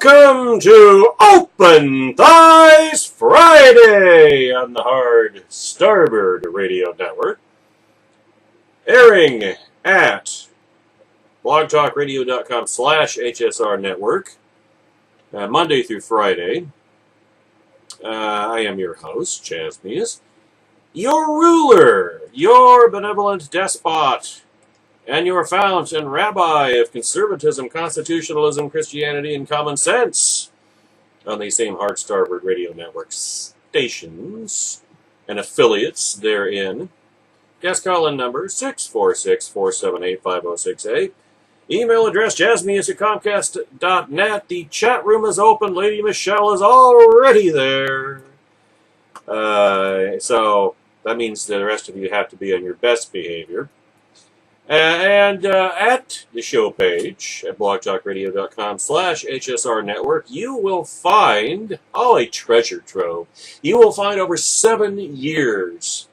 Welcome to Open Thighs Friday on the Hard Starboard Radio Network, airing at blogtalkradio.com/HSR Network, Monday through Friday. I am your host, Chasmius, your ruler, your benevolent despot, and your fount and rabbi of conservatism, constitutionalism, Christianity, and common sense on these same Hard Starboard Radio Network stations and affiliates therein. Guest call-in number 646-478-5068. Email address jasmius@comcast.net. The chat room is open. Lady Michelle is already there. So that means the rest of you have to be on your best behavior. And at the show page at blogtalkradio.com/HSR Network, you will find, a treasure trove. You will find over 7 years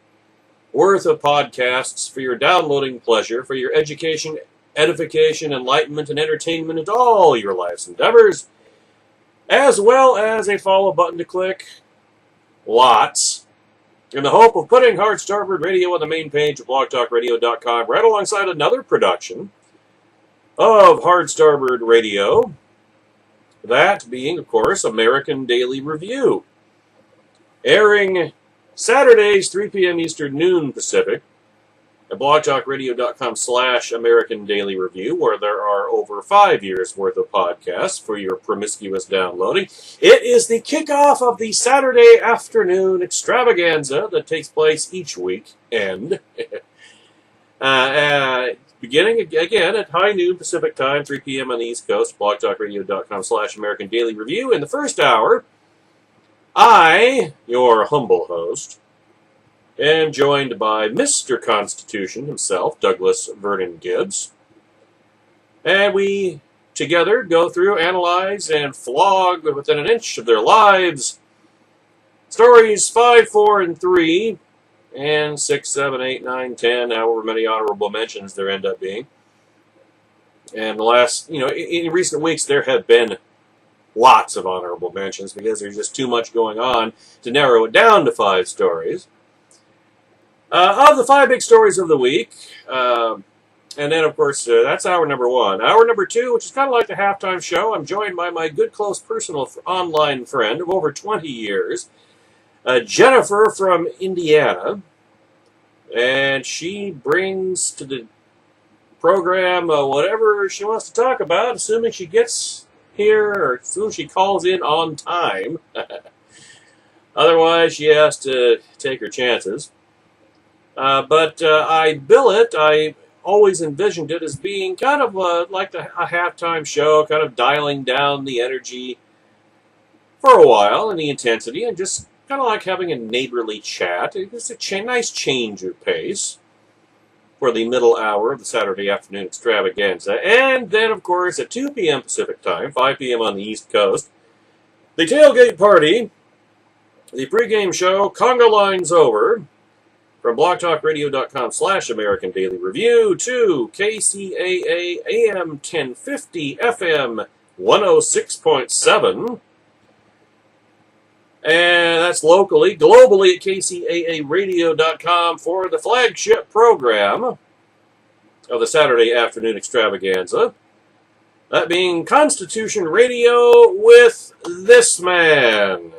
worth of podcasts for your downloading pleasure, for your education, edification, enlightenment, and entertainment in all your life's endeavors, as well as a follow button to click. Lots. In the hope of putting Hard Starboard Radio on the main page of blogtalkradio.com, right alongside another production of Hard Starboard Radio, that being, of course, American Daily Review, airing Saturdays, 3 p.m. Eastern, noon Pacific, at blogtalkradio.com/American Daily Review, where there are over 5 years worth of podcasts for your promiscuous downloading. It is the kickoff of the Saturday afternoon extravaganza that takes place each weekend. Beginning again at high noon Pacific time, 3 p.m. on the East Coast, blogtalkradio.com/American Daily Review. In the first hour, I, your humble host, and joined by Mr. Constitution himself, Douglas Vernon Gibbs. And we together go through, analyze, and flog within an inch of their lives stories 5, 4, and 3, and 6, 7, 8, 9, 10, however many honorable mentions there end up being. And the last, in recent weeks, there have been lots of honorable mentions because there's just too much going on to narrow it down to 5 stories. Of the 5 big stories of the week, and then, of course, that's hour number 1. Hour number 2, which is kind of like the halftime show, I'm joined by my good, close, personal online friend of over 20 years, Jennifer from Indiana, and she brings to the program whatever she wants to talk about, assuming she gets here, or assuming she calls in on time. Otherwise, she has to take her chances. But I always envisioned it as being kind of like a halftime show, kind of dialing down the energy for a while and the intensity, and just kind of like having a neighborly chat. It's a nice change of pace for the middle hour of the Saturday afternoon extravaganza. And then, of course, at 2 p.m. Pacific time, 5 p.m. on the East Coast, the tailgate party, the pregame show, Conga Lines Over, from blogtalkradio.com/American Daily Review to KCAA AM 1050 FM 106.7. And that's locally. Globally at kcaaradio.com for the flagship program of the Saturday afternoon extravaganza. That being Constitution Radio with this man.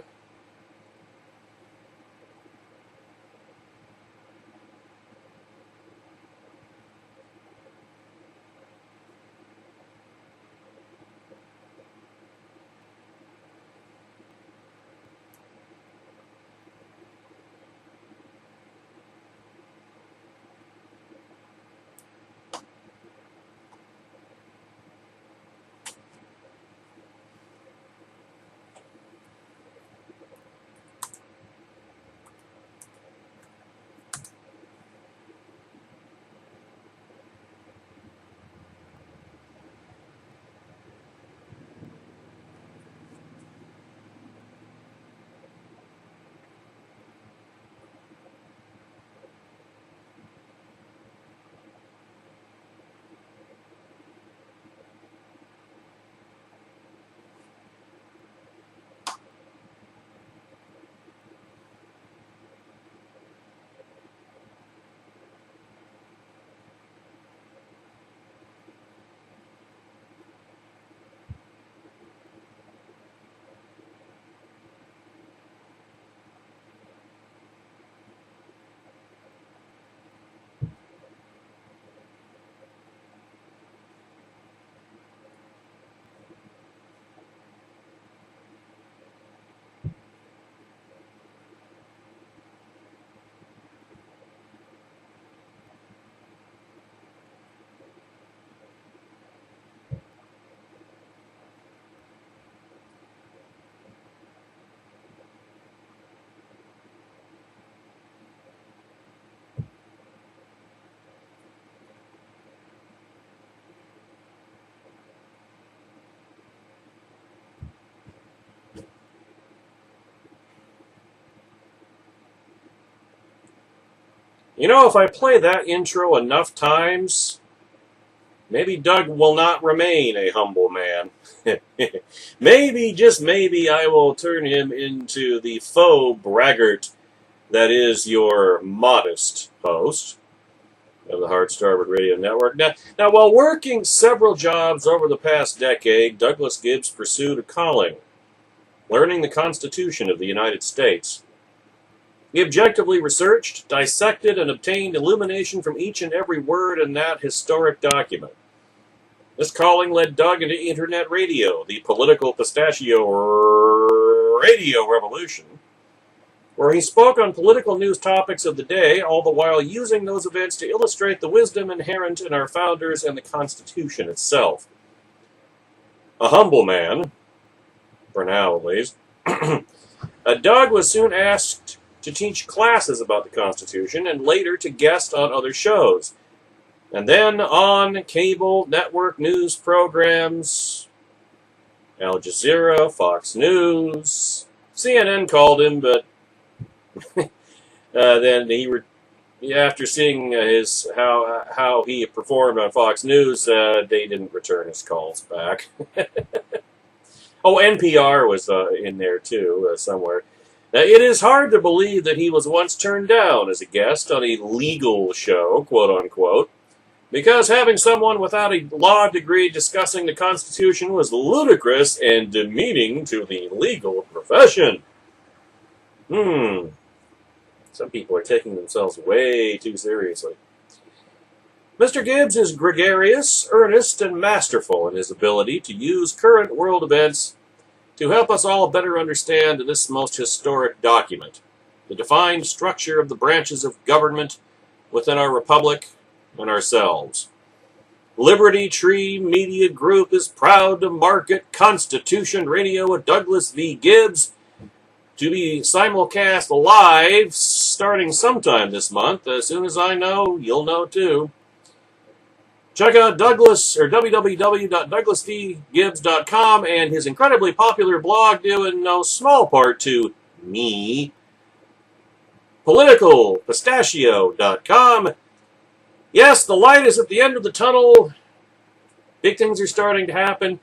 You know, if I play that intro enough times, maybe Doug will not remain a humble man. Maybe, just maybe, I will turn him into the faux braggart that is your modest host of the Hard Starboard Radio Network. Now, while working several jobs over the past decade, Douglas Gibbs pursued a calling, learning the Constitution of the United States. He objectively researched, dissected, and obtained illumination from each and every word in that historic document. This calling led Doug into internet radio, the political pistachio radio revolution, where he spoke on political news topics of the day, all the while using those events to illustrate the wisdom inherent in our founders and the Constitution itself. A humble man, for now at least, Doug was soon asked to teach classes about the Constitution and later to guest on other shows. And then on cable network news programs, Al Jazeera, Fox News, CNN called him, but then after seeing how he performed on Fox News, they didn't return his calls back. Oh, NPR was in there too, somewhere. Now, it is hard to believe that he was once turned down as a guest on a legal show, quote unquote, because having someone without a law degree discussing the Constitution was ludicrous and demeaning to the legal profession. Some people are taking themselves way too seriously. Mr. Gibbs is gregarious, earnest, and masterful in his ability to use current world events to help us all better understand this most historic document, the defined structure of the branches of government within our republic and ourselves. Liberty Tree Media Group is proud to market Constitution Radio with Douglas V. Gibbs to be simulcast live starting sometime this month. As soon as I know, you'll know too. Check out www.douglasvgibbs.com and his incredibly popular blog due in no small part to me, politicalpistachio.com. Yes, the light is at the end of the tunnel. Big things are starting to happen.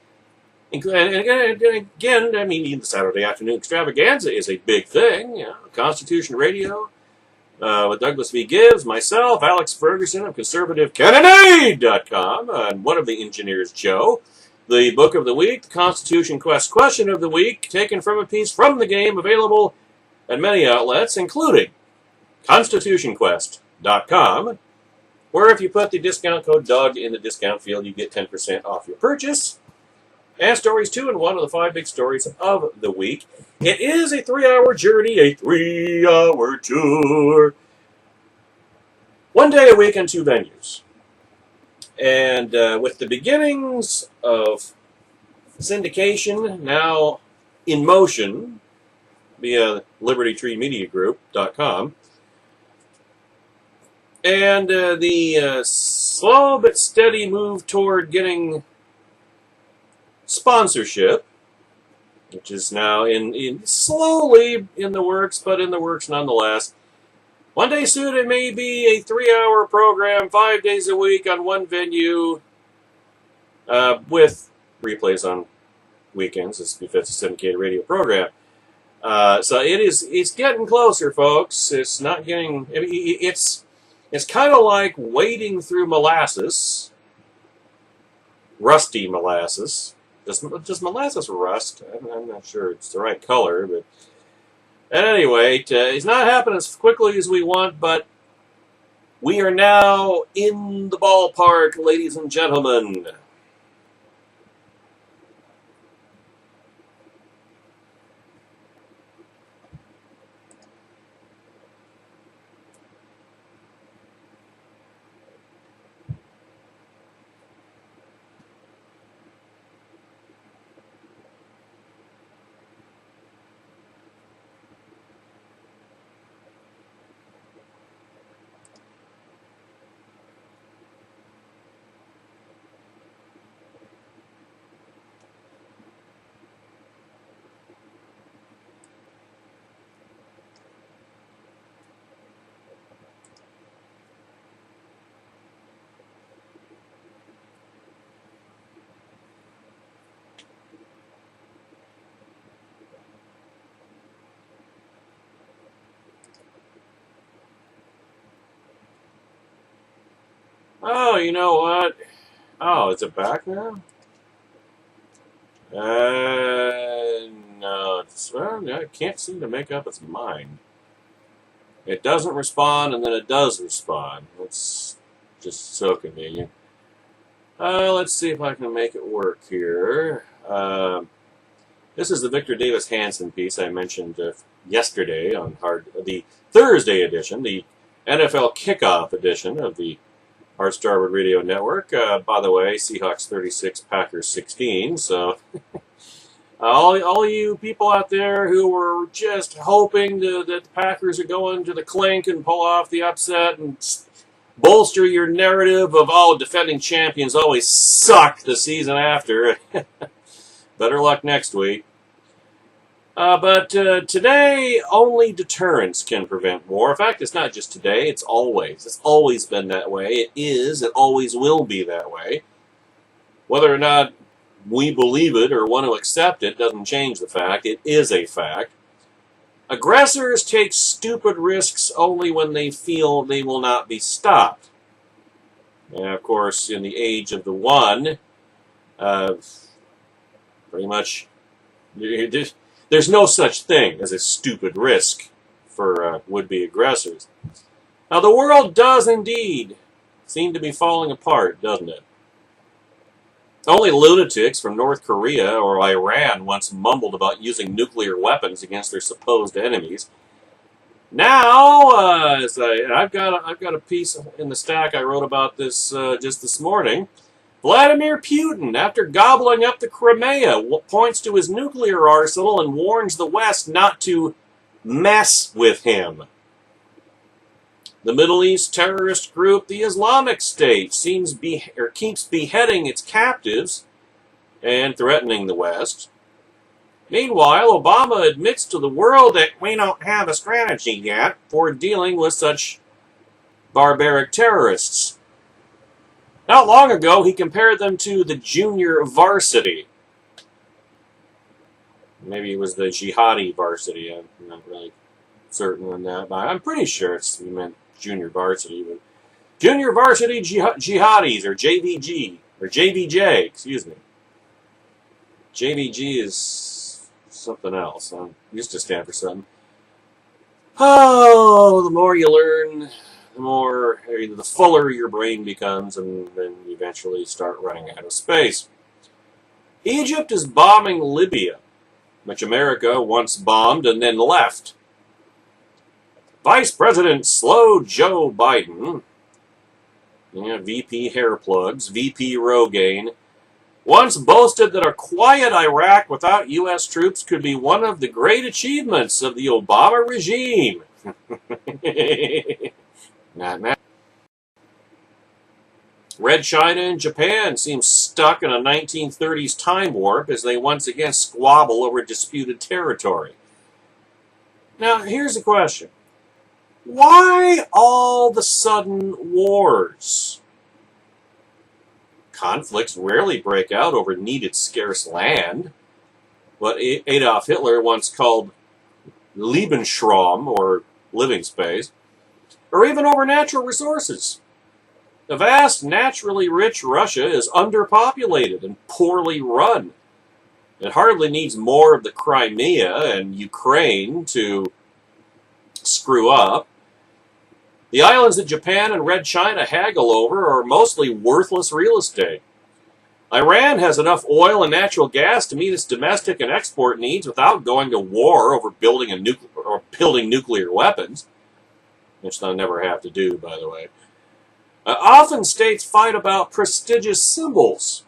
And again, I mean, the Saturday afternoon extravaganza is a big thing. You know, Constitution Radio with Douglas V. Gibbs, myself, Alex Ferguson of ConservativeCannonade.com, and one of the engineers, Joe. The book of the week, the Constitution Quest question of the week, taken from a piece from the game, available at many outlets, including ConstitutionQuest.com, where if you put the discount code Doug in the discount field, you get 10% off your purchase. And stories 2 and 1 of the 5 big stories of the week. It is a 3-hour journey, a 3-hour tour. 1 day a week and 2 venues. And with the beginnings of syndication now in motion via LibertyTreeMediaGroup.com, and the slow but steady move toward getting sponsorship, which is now slowly in the works, but in the works nonetheless. 1 day soon it may be a 3-hour program, 5 days a week on one venue, with replays on weekends, as befits a syndicated radio program. So it's getting closer, folks. It's not getting. It's kind of like wading through molasses, rusty molasses. Does molasses rust? I'm not sure it's the right color, but at any rate, it's not happening as quickly as we want, but we are now in the ballpark, ladies and gentlemen. Oh, you know what? Oh, is it back now? No, well, I can't seem to make up its mind. It doesn't respond, and then it does respond. That's just so convenient. Let's see if I can make it work here. This is the Victor Davis Hanson piece I mentioned yesterday on the Thursday edition, the NFL kickoff edition of the Hard Starboard Radio Network. By the way, Seahawks 36, Packers 16. So all you people out there who were just hoping that the Packers are going to the clink and pull off the upset and bolster your narrative of, oh, defending champions always suck the season after. Better luck next week. But today, only deterrence can prevent war. In fact, it's not just today, it's always. It's always been that way. It is, it always will be that way. Whether or not we believe it or want to accept it doesn't change the fact. It is a fact. Aggressors take stupid risks only when they feel they will not be stopped. And of course, in the age of the one, pretty much, there's no such thing as a stupid risk for would-be aggressors. Now, the world does indeed seem to be falling apart, doesn't it? Only lunatics from North Korea or Iran once mumbled about using nuclear weapons against their supposed enemies. Now, I've got a piece in the stack I wrote about this just this morning. Vladimir Putin, after gobbling up the Crimea, points to his nuclear arsenal and warns the West not to mess with him. The Middle East terrorist group, the Islamic State, keeps beheading its captives and threatening the West. Meanwhile, Obama admits to the world that we don't have a strategy yet for dealing with such barbaric terrorists. Not long ago, he compared them to the junior varsity. Maybe it was the jihadi varsity. I'm not really certain on that, but I'm pretty sure he meant junior varsity. But junior varsity jihadis, or JVG, or JVJ, excuse me. JVG is something else. It used to stand for something. Oh, the more you learn, the fuller your brain becomes, and then you eventually start running out of space. Egypt is bombing Libya, which America once bombed and then left. Vice President Slow Joe Biden, VP hair plugs, VP Rogaine, once boasted that a quiet Iraq without U.S. troops could be one of the great achievements of the Obama regime. Not now. Red China and Japan seem stuck in a 1930s time warp as they once again squabble over disputed territory. Now, here's the question. Why all the sudden wars? Conflicts rarely break out over needed scarce land. What Adolf Hitler once called Lebensraum, or living space, or even over natural resources. The vast, naturally rich Russia is underpopulated and poorly run. It hardly needs more of the Crimea and Ukraine to screw up. The islands that Japan and Red China haggle over are mostly worthless real estate. Iran has enough oil and natural gas to meet its domestic and export needs without going to war over building nuclear weapons, which they'll never have to do, by the way. Often states fight about prestigious symbols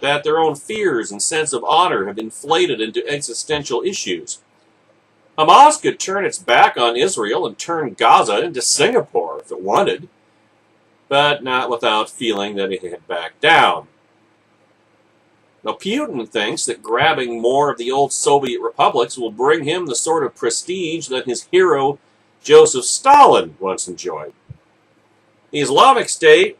that their own fears and sense of honor have inflated into existential issues. Hamas could turn its back on Israel and turn Gaza into Singapore if it wanted, but not without feeling that it had backed down. Now, Putin thinks that grabbing more of the old Soviet republics will bring him the sort of prestige that his hero Joseph Stalin once enjoyed. The Islamic State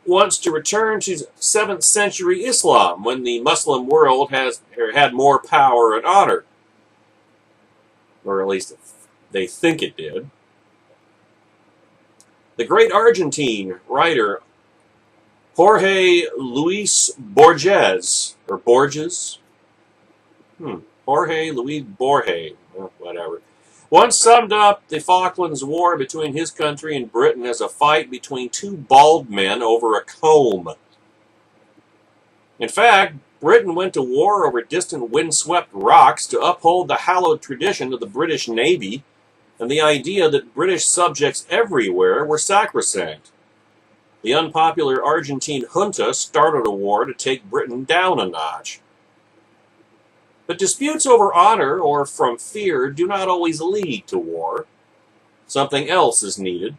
wants to return to 7th century Islam, when the Muslim world had more power and honor. Or at least they think it did. The great Argentine writer Jorge Luis Borges, or Borges? Jorge Luis Borges, whatever, once summed up the Falklands War between his country and Britain as a fight between two bald men over a comb. In fact, Britain went to war over distant windswept rocks to uphold the hallowed tradition of the British Navy and the idea that British subjects everywhere were sacrosanct. The unpopular Argentine junta started a war to take Britain down a notch. But disputes over honor or from fear do not always lead to war. Something else is needed,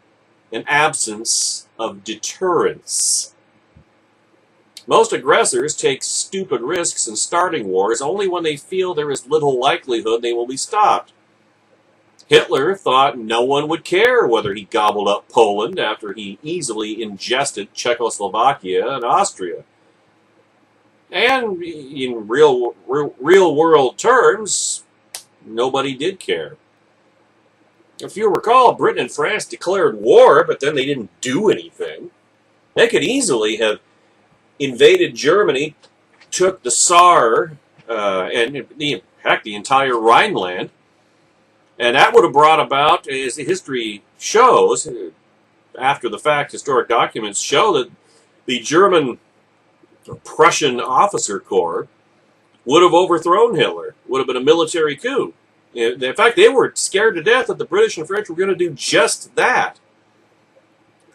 an absence of deterrence. Most aggressors take stupid risks in starting wars only when they feel there is little likelihood they will be stopped. Hitler thought no one would care whether he gobbled up Poland after he easily ingested Czechoslovakia and Austria. And in real world terms, nobody did care. If you recall, Britain and France declared war, but then they didn't do anything. They could easily have invaded Germany, took the Saar, and the entire Rhineland, and that would have brought about, as the history shows, after the fact, historic documents show that the German Prussian officer corps would have overthrown Hitler, would have been a military coup. In fact, they were scared to death that the British and French were going to do just that.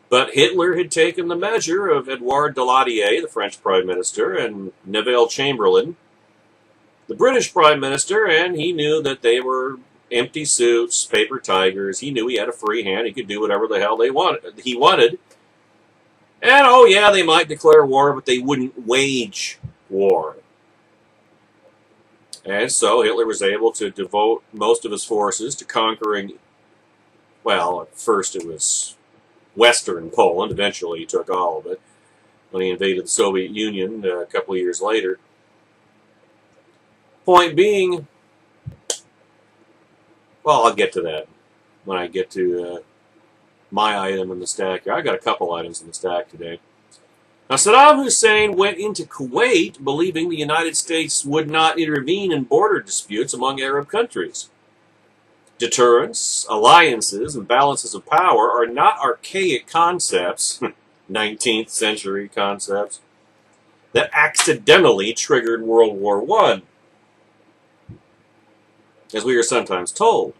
But Hitler had taken the measure of Edouard Daladier, the French Prime Minister, and Neville Chamberlain, the British Prime Minister, and he knew that they were empty suits, paper tigers. He knew he had a free hand. He could do whatever the hell he wanted. And, oh yeah, they might declare war, but they wouldn't wage war. And so Hitler was able to devote most of his forces to conquering, well, at first it was Western Poland. Eventually he took all of it when he invaded the Soviet Union a couple of years later. Point being, well, I'll get to that when I get to my item in the stack here. I got a couple items in the stack today. Now, Saddam Hussein went into Kuwait believing the United States would not intervene in border disputes among Arab countries. Deterrence, alliances, and balances of power are not archaic concepts, 19th century concepts, that accidentally triggered World War I, as we are sometimes told.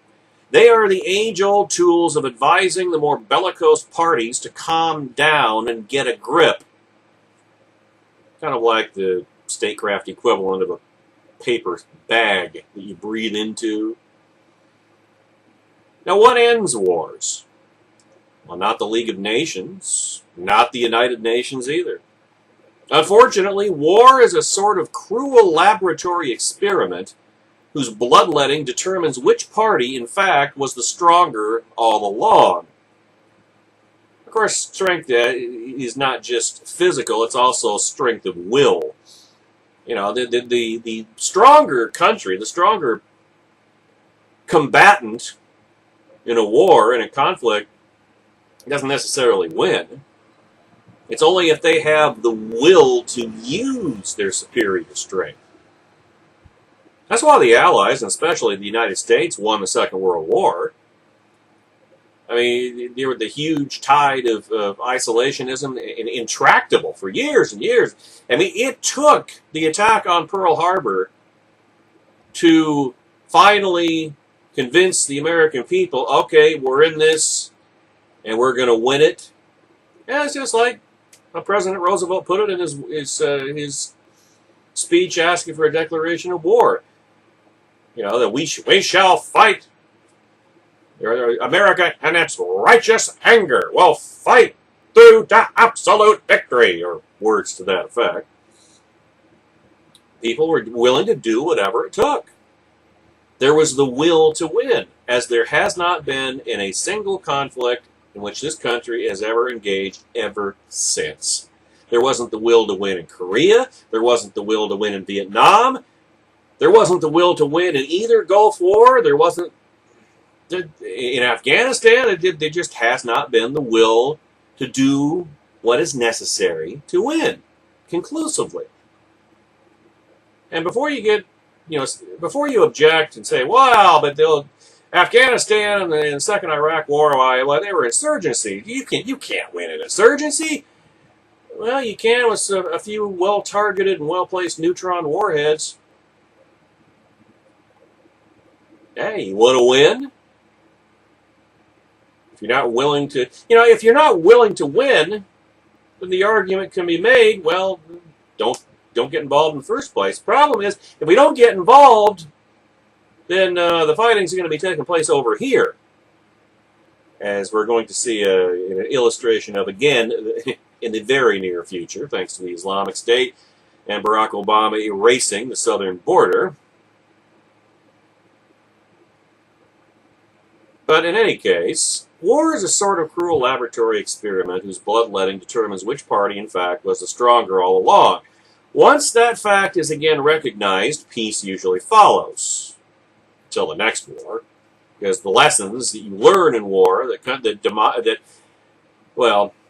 They are the age-old tools of advising the more bellicose parties to calm down and get a grip. Kind of like the statecraft equivalent of a paper bag that you breathe into. Now, what ends wars? Well, not the League of Nations, not the United Nations either. Unfortunately, war is a sort of cruel laboratory experiment whose bloodletting determines which party, in fact, was the stronger all along. Of course, strength is not just physical, it's also strength of will. You know, the stronger country, the stronger combatant in a war, in a conflict, doesn't necessarily win. It's only if they have the will to use their superior strength. That's why the Allies, and especially the United States, won the Second World War. I mean, they were the huge tide of isolationism and intractable for years and years. I mean, it took the attack on Pearl Harbor to finally convince the American people, okay, we're in this and we're going to win it. Yeah, it's just like President Roosevelt put it in his speech asking for a declaration of war. You know, that we shall fight. America and its righteous anger will fight through to absolute victory, or words to that effect. People were willing to do whatever it took. There was the will to win, as there has not been in a single conflict in which this country has ever engaged ever since. There wasn't the will to win in Korea. There wasn't the will to win in Vietnam. There wasn't the will to win in either Gulf War. There wasn't in Afghanistan. There just has not been the will to do what is necessary to win conclusively. And before you before you object and say, well, but Afghanistan and the Second Iraq War, well, they were insurgency. You can't win an insurgency. Well, you can with a few well-targeted and well-placed neutron warheads. Hey, you want to win? If you're not willing to, if you're not willing to win, then the argument can be made, well, don't get involved in the first place. Problem is, if we don't get involved, then the fighting's going to be taking place over here, as we're going to see an illustration of again in the very near future, thanks to the Islamic State and Barack Obama erasing the southern border. But in any case, war is a sort of cruel laboratory experiment whose bloodletting determines which party, in fact, was the stronger all along. Once that fact is again recognized, peace usually follows. Until the next war. Because the lessons that you learn in war,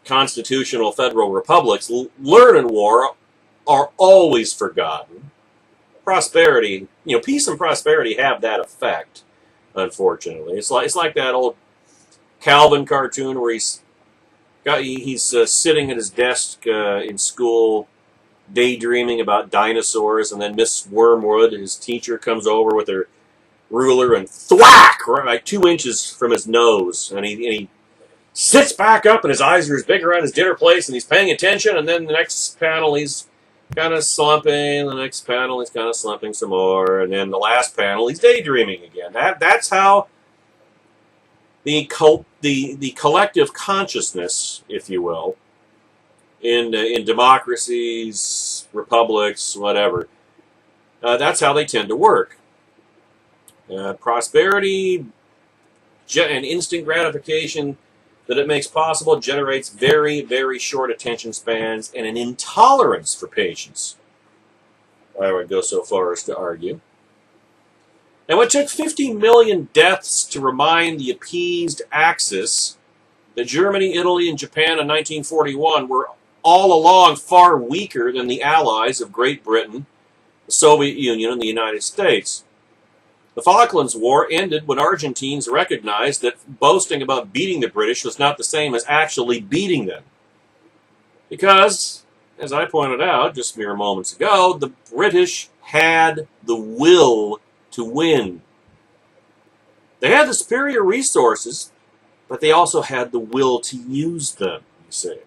constitutional federal republics learn in war are always forgotten. Prosperity, peace and prosperity have that effect, unfortunately. It's like that old Calvin cartoon where he's sitting at his desk in school, daydreaming about dinosaurs, and then Miss Wormwood, his teacher, comes over with her ruler and thwack, right, like 2 inches from his nose, and he sits back up, and his eyes are as big around his dinner plates, and he's paying attention. And then the next panel, he's kind of slumping. The next panel, he's kind of slumping some more, and then the last panel, he's daydreaming again. That's how the collective consciousness, if you will, in democracies, republics, whatever, that's how they tend to work. Prosperity and instant gratification that it makes possible generates very, very short attention spans and an intolerance for patience, I would go so far as to argue. And what took 50 million deaths to remind the appeased Axis that Germany, Italy, and Japan in 1941 were all along far weaker than the allies of Great Britain, the Soviet Union, and the United States. The Falklands War ended when Argentines recognized that boasting about beating the British was not the same as actually beating them. Because, as I pointed out just mere moments ago, the British had the will to win. They had the superior resources, but they also had the will to use them, you see.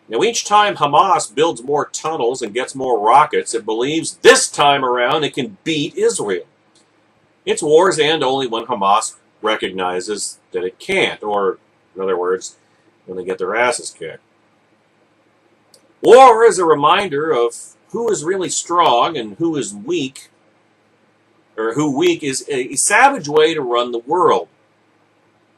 Now, each time Hamas builds more tunnels and gets more rockets, it believes this time around it can beat Israel. Its wars end only when Hamas recognizes that it can't, or, in other words, when they get their asses kicked. War is a reminder of who is really strong and who is weak, or who weak is a savage way to run the world.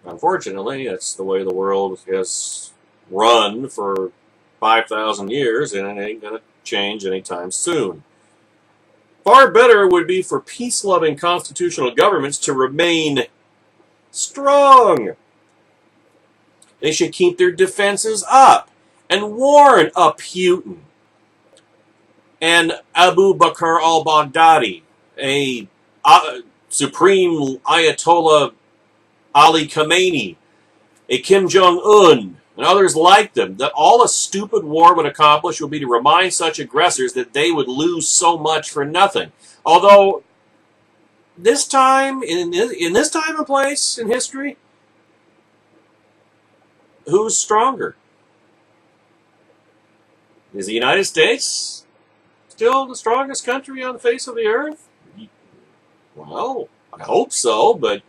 Unfortunately, that's the way the world has run for 5,000 years, and it ain't going to change anytime soon. Far better would be for peace-loving constitutional governments to remain strong. They should keep their defenses up and warn a Putin and Abu Bakr al-Baghdadi, a Supreme Ayatollah Ali Khamenei, a Kim Jong-un, and others like them, that all a stupid war would accomplish would be to remind such aggressors that they would lose so much for nothing. Although, this time, in this time and place in history, who's stronger? Is the United States still the strongest country on the face of the earth? Well, I hope so, but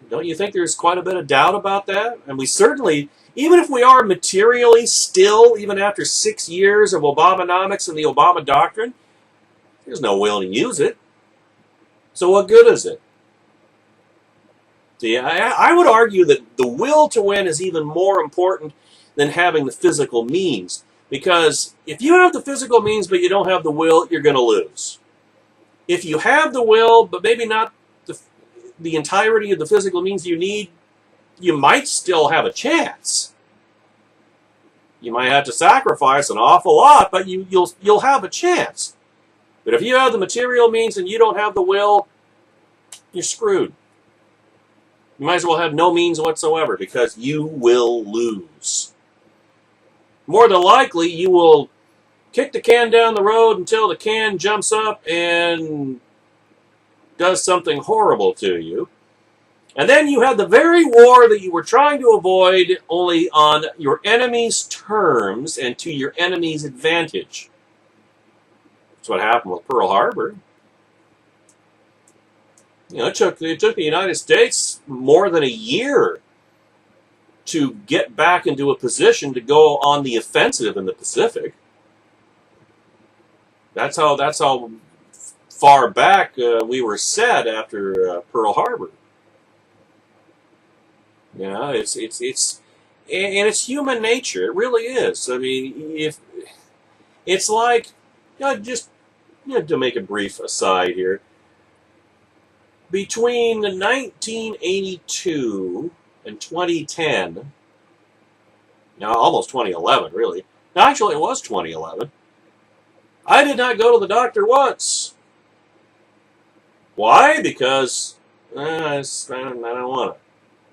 don't you think there's quite a bit of doubt about that? And we certainly, even if we are materially still, even after 6 years of Obamanomics and the Obama doctrine, there's no will to use it. So what good is it? See, I would argue that the will to win is even more important than having the physical means. Because if you have the physical means but you don't have the will, you're going to lose. If you have the will, but maybe not the entirety of the physical means you need, you might still have a chance. You might have to sacrifice an awful lot, but you'll have a chance. But if you have the material means and you don't have the will, you're screwed. You might as well have no means whatsoever, because you will lose. More than likely, you will kick the can down the road until the can jumps up and does something horrible to you. And then you have the very war that you were trying to avoid, only on your enemy's terms and to your enemy's advantage. That's what happened with Pearl Harbor. It took the United States more than a year to get back into a position to go on the offensive in the Pacific. That's how far back we were set after Pearl Harbor. It's human nature. It really is. I mean, if it's like, just to make a brief aside here. Between 1982 and 2010, almost 2011, really. No, actually, it was 2011. I did not go to the doctor once. Why? Because I don't want to.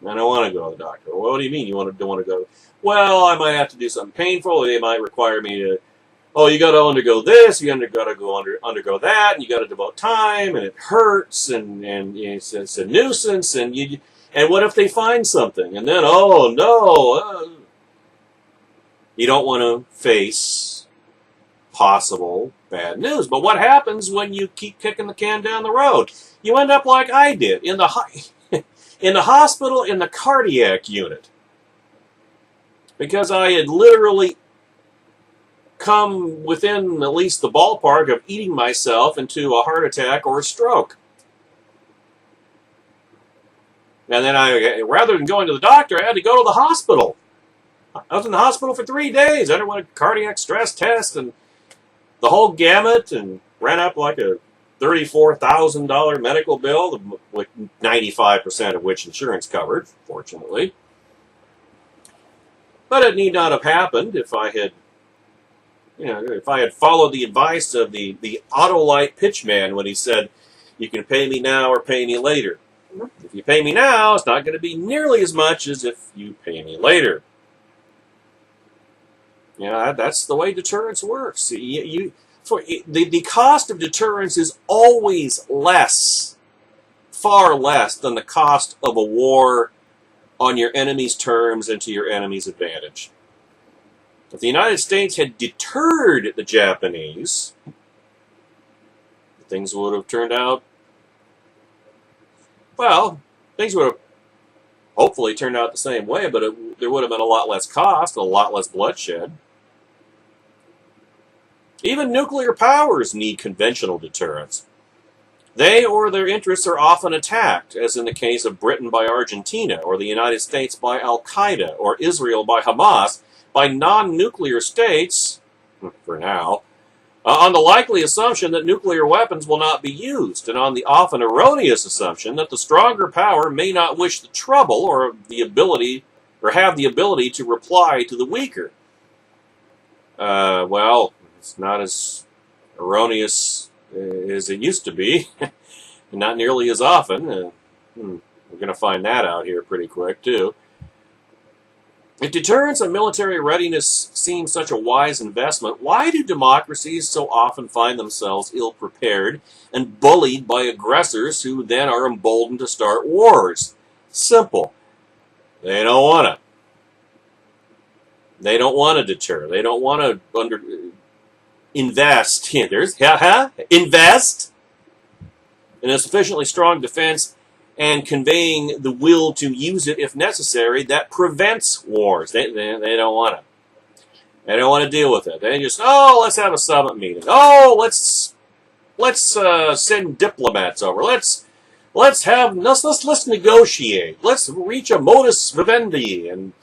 I don't want to go to the doctor. Well, what do you mean you don't want to go? Well, I might have to do something painful. Or they might require me to. Oh, you got to undergo this. You got to undergo that, and you got to devote time, and it hurts, and it's a nuisance, and what if they find something, and then oh no, you don't want to face possible bad news. But what happens when you keep kicking the can down the road? You end up like I did in the hospital in the cardiac unit, because I had literally come within at least the ballpark of eating myself into a heart attack or a stroke. And then rather than going to the doctor, I had to go to the hospital. I was in the hospital for 3 days. I underwent a cardiac stress test and the whole gamut, and ran up like a $34,000 medical bill, with 95% of which insurance covered, fortunately. But it need not have happened if I had followed the advice of the Autolite pitchman when he said, you can pay me now or pay me later. If you pay me now, it's not going to be nearly as much as if you pay me later. That's the way deterrence works. The cost of deterrence is always less, far less than the cost of a war on your enemy's terms and to your enemy's advantage. If the United States had deterred the Japanese, things would have turned out, things would have hopefully turned out the same way, but there would have been a lot less cost, a lot less bloodshed. Even nuclear powers need conventional deterrence. They or their interests are often attacked, as in the case of Britain by Argentina, or the United States by Al-Qaeda, or Israel by Hamas, by non-nuclear states, for now, on the likely assumption that nuclear weapons will not be used, and on the often erroneous assumption that the stronger power may not wish the trouble or have the ability to reply to the weaker. It's not as erroneous as it used to be, and not nearly as often. We're going to find that out here pretty quick, too. If deterrence and military readiness seem such a wise investment, why do democracies so often find themselves ill-prepared and bullied by aggressors who then are emboldened to start wars? Simple. They don't want to. They don't want to deter. They don't want to invest. Invest in a sufficiently strong defense and conveying the will to use it if necessary that prevents wars. They don't want to. They don't want to deal with it. They just, let's have a summit meeting. Let's send diplomats over. Let's negotiate. Let's reach a modus vivendi, and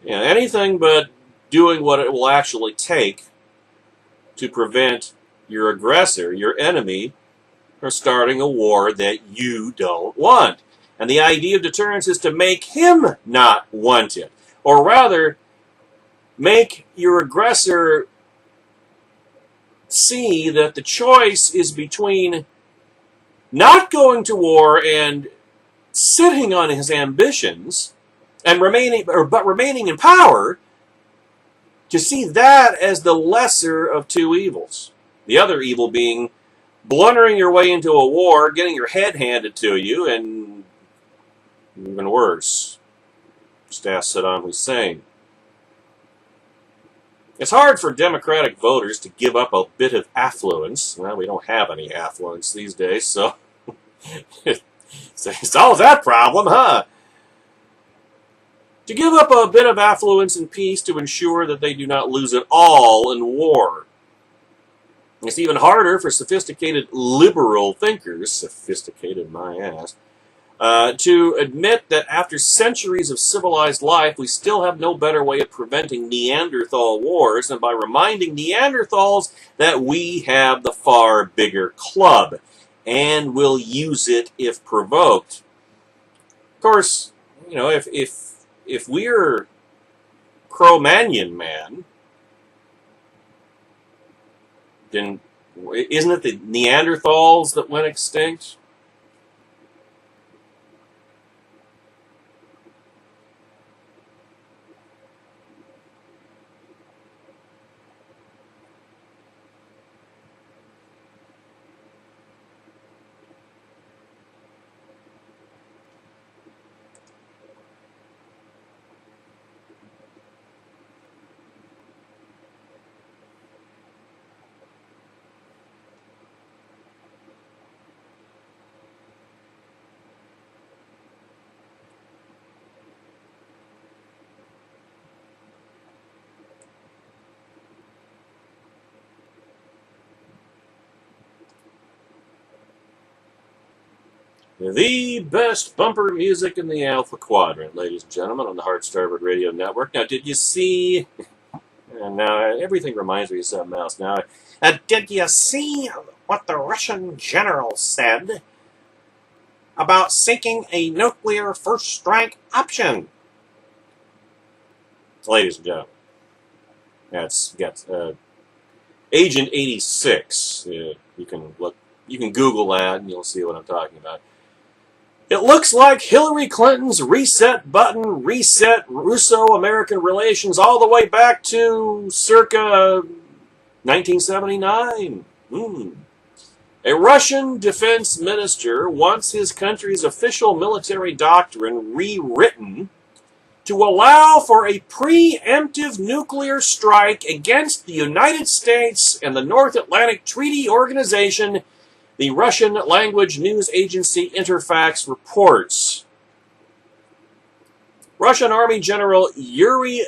anything but doing what it will actually take to prevent your aggressor, your enemy, from starting a war that you don't want. And the idea of deterrence is to make him not want it. Or rather, make your aggressor see that the choice is between not going to war and sitting on his ambitions and remaining in power, to see that as the lesser of two evils. The other evil being blundering your way into a war, getting your head handed to you, and even worse, just ask Saddam Hussein. It's hard for Democratic voters to give up a bit of affluence. Well, we don't have any affluence these days, so it solves that problem, huh? To give up a bit of affluence and peace to ensure that they do not lose it all in war. It's even harder for sophisticated liberal thinkers, sophisticated my ass, to admit that after centuries of civilized life, we still have no better way of preventing Neanderthal wars than by reminding Neanderthals that we have the far bigger club and will use it if provoked. Of course, if we're Cro-Magnon man, then isn't it the Neanderthals that went extinct? The best bumper music in the Alpha Quadrant, ladies and gentlemen, on the Hard Starboard Radio Network. Now, did you see... And now everything reminds me of something else. Now, did you see what the Russian general said about seeking a nuclear first strike option? Ladies and gentlemen, that's got Agent 86. You can Google that, and you'll see what I'm talking about. It looks like Hillary Clinton's reset button reset Russo-American relations all the way back to circa 1979. A Russian defense minister wants his country's official military doctrine rewritten to allow for a preemptive nuclear strike against the United States and the North Atlantic Treaty Organization, the Russian language news agency Interfax reports. Russian Army General Yuri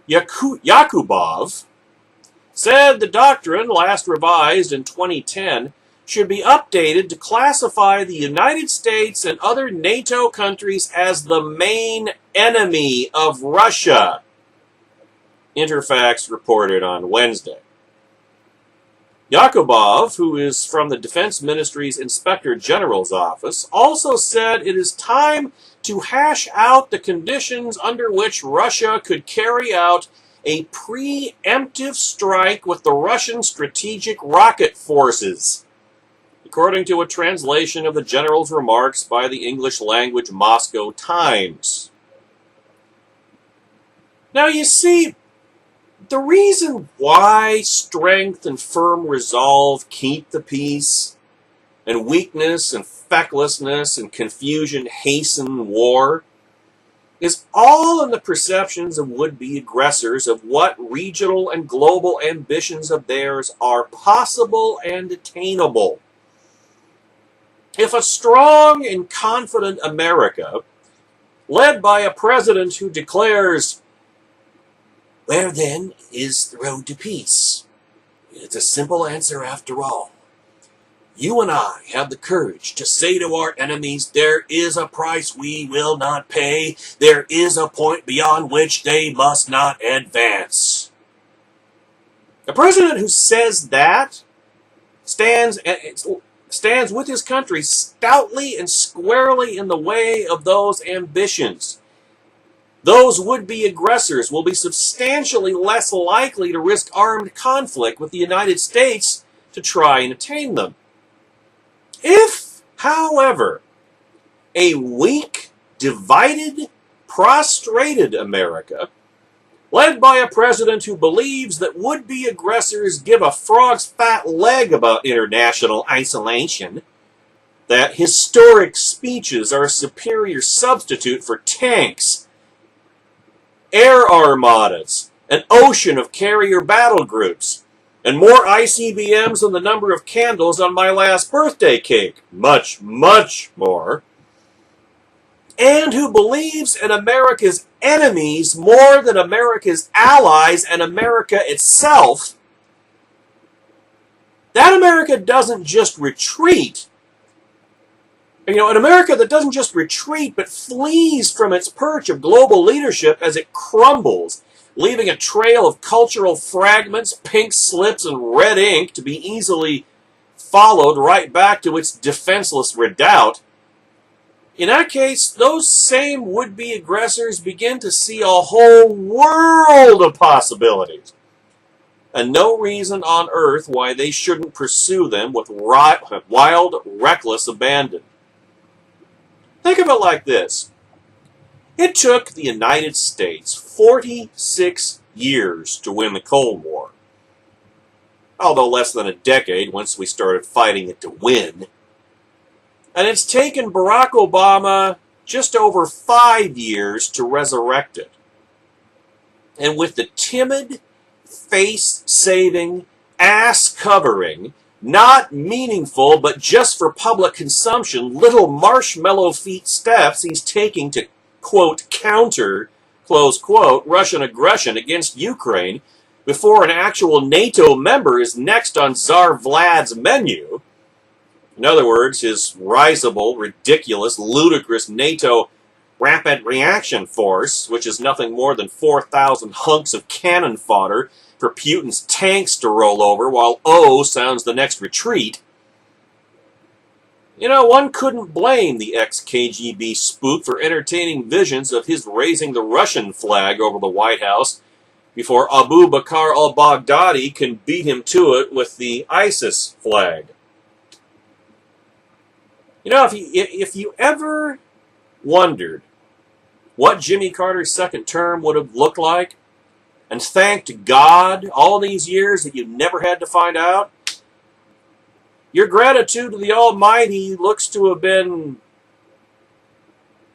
Yakubov said the doctrine, last revised in 2010, should be updated to classify the United States and other NATO countries as the main enemy of Russia, Interfax reported on Wednesday. Yakubov, who is from the Defense Ministry's Inspector General's office, also said it is time to hash out the conditions under which Russia could carry out a preemptive strike with the Russian strategic rocket forces, according to a translation of the general's remarks by the English-language Moscow Times. Now, you see, the reason why strength and firm resolve keep the peace, and weakness and fecklessness and confusion hasten war, is all in the perceptions of would-be aggressors of what regional and global ambitions of theirs are possible and attainable. If a strong and confident America, led by a president who declares, "Where then is the road to peace? It's a simple answer after all. You and I have the courage to say to our enemies, there is a price we will not pay. There is a point beyond which they must not advance." A president who says that stands with his country stoutly and squarely in the way of those ambitions. those would-be aggressors will be substantially less likely to risk armed conflict with the United States to try and attain them. If, however, a weak, divided, prostrated America, led by a president who believes that would-be aggressors give a frog's fat leg about international isolation, that historic speeches are a superior substitute for tanks, air armadas, an ocean of carrier battle groups, and more ICBMs than the number of candles on my last birthday cake. Much, much more. And who believes in America's enemies more than America's allies and America itself, that America doesn't just retreat. An America that doesn't just retreat, but flees from its perch of global leadership as it crumbles, leaving a trail of cultural fragments, pink slips, and red ink to be easily followed right back to its defenseless redoubt. In that case, those same would-be aggressors begin to see a whole world of possibilities, and no reason on earth why they shouldn't pursue them with wild, reckless abandon. Think of it like this. It took the United States 46 years to win the Cold War, although less than a decade once we started fighting it to win. And it's taken Barack Obama just over 5 years to resurrect it. And with the timid, face-saving, ass-covering, not meaningful, but just for public consumption, little marshmallow feet steps he's taking to, quote, counter, close quote, Russian aggression against Ukraine before an actual NATO member is next on Tsar Vlad's menu. In other words, his risible, ridiculous, ludicrous NATO Rapid Reaction Force, which is nothing more than 4,000 hunks of cannon fodder for Putin's tanks to roll over while O sounds the next retreat. One couldn't blame the ex-KGB spook for entertaining visions of his raising the Russian flag over the White House before Abu Bakr al-Baghdadi can beat him to it with the ISIS flag. If you ever wondered what Jimmy Carter's second term would have looked like, and thanked God all these years that you never had to find out, your gratitude to the Almighty looks to have been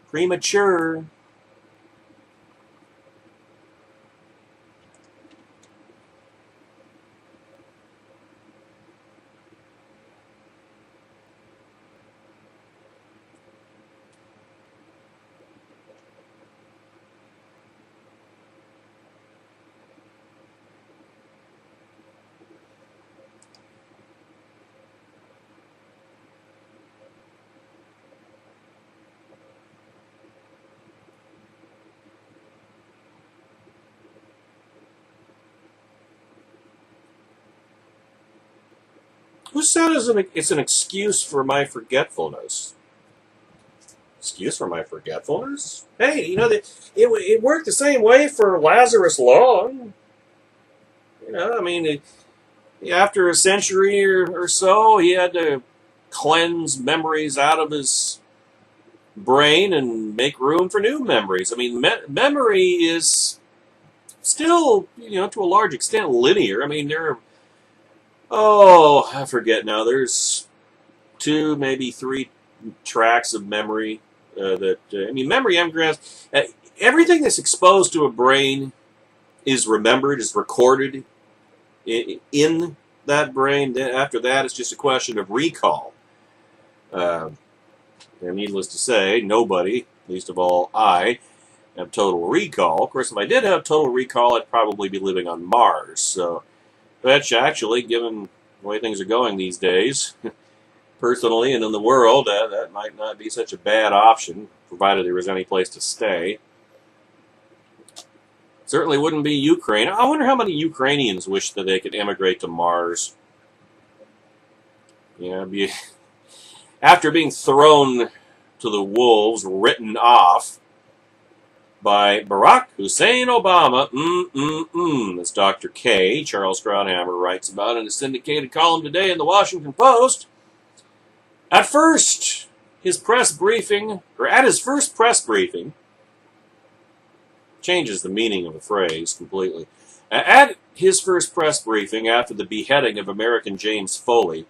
premature. Who said it's an excuse for my forgetfulness? Excuse for my forgetfulness? Hey, it worked the same way for Lazarus Long. After a century or so, he had to cleanse memories out of his brain and make room for new memories. Memory is still, to a large extent linear. I forget now. There's 2, maybe 3 tracks of memory memory engrams. Everything that's exposed to a brain is remembered, is recorded in that brain. Then after that, it's just a question of recall. And needless to say, nobody, least of all I, have total recall. Of course, if I did have total recall, I'd probably be living on Mars. So, which actually, given the way things are going these days, personally and in the world, that might not be such a bad option, provided there was any place to stay. Certainly wouldn't be Ukraine. I wonder how many Ukrainians wish that they could emigrate to Mars. After being thrown to the wolves, written off, by Barack Hussein Obama, as Dr. K, Charles Groundhammer, writes about in a syndicated column today in the Washington Post. At his first press briefing, changes the meaning of the phrase completely. At his first press briefing after the beheading of American James Foley,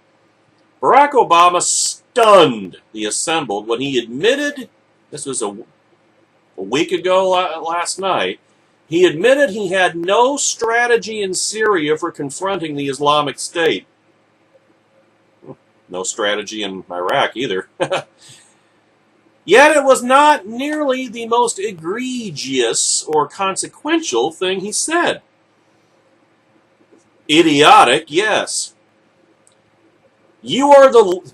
Barack Obama stunned the assembled when he admitted, this was a week ago last night, he admitted he had no strategy in Syria for confronting the Islamic State. No strategy in Iraq either. Yet it was not nearly the most egregious or consequential thing he said. Idiotic, yes. You are the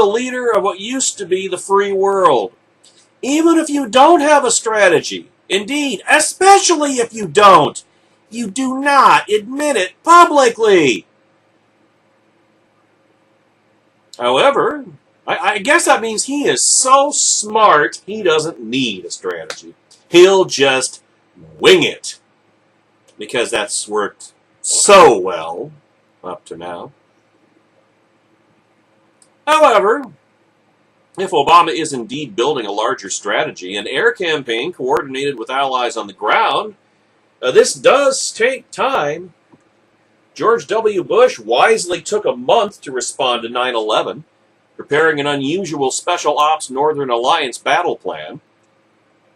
leader of what used to be the free world. Even if you don't have a strategy, indeed, especially if you do not admit it publicly. However, I guess that means he is so smart he doesn't need a strategy. He'll just wing it. Because that's worked so well up to now. However, if Obama is indeed building a larger strategy, an air campaign coordinated with allies on the ground, this does take time. George W. Bush wisely took a month to respond to 9/11, preparing an unusual Special Ops Northern Alliance battle plan.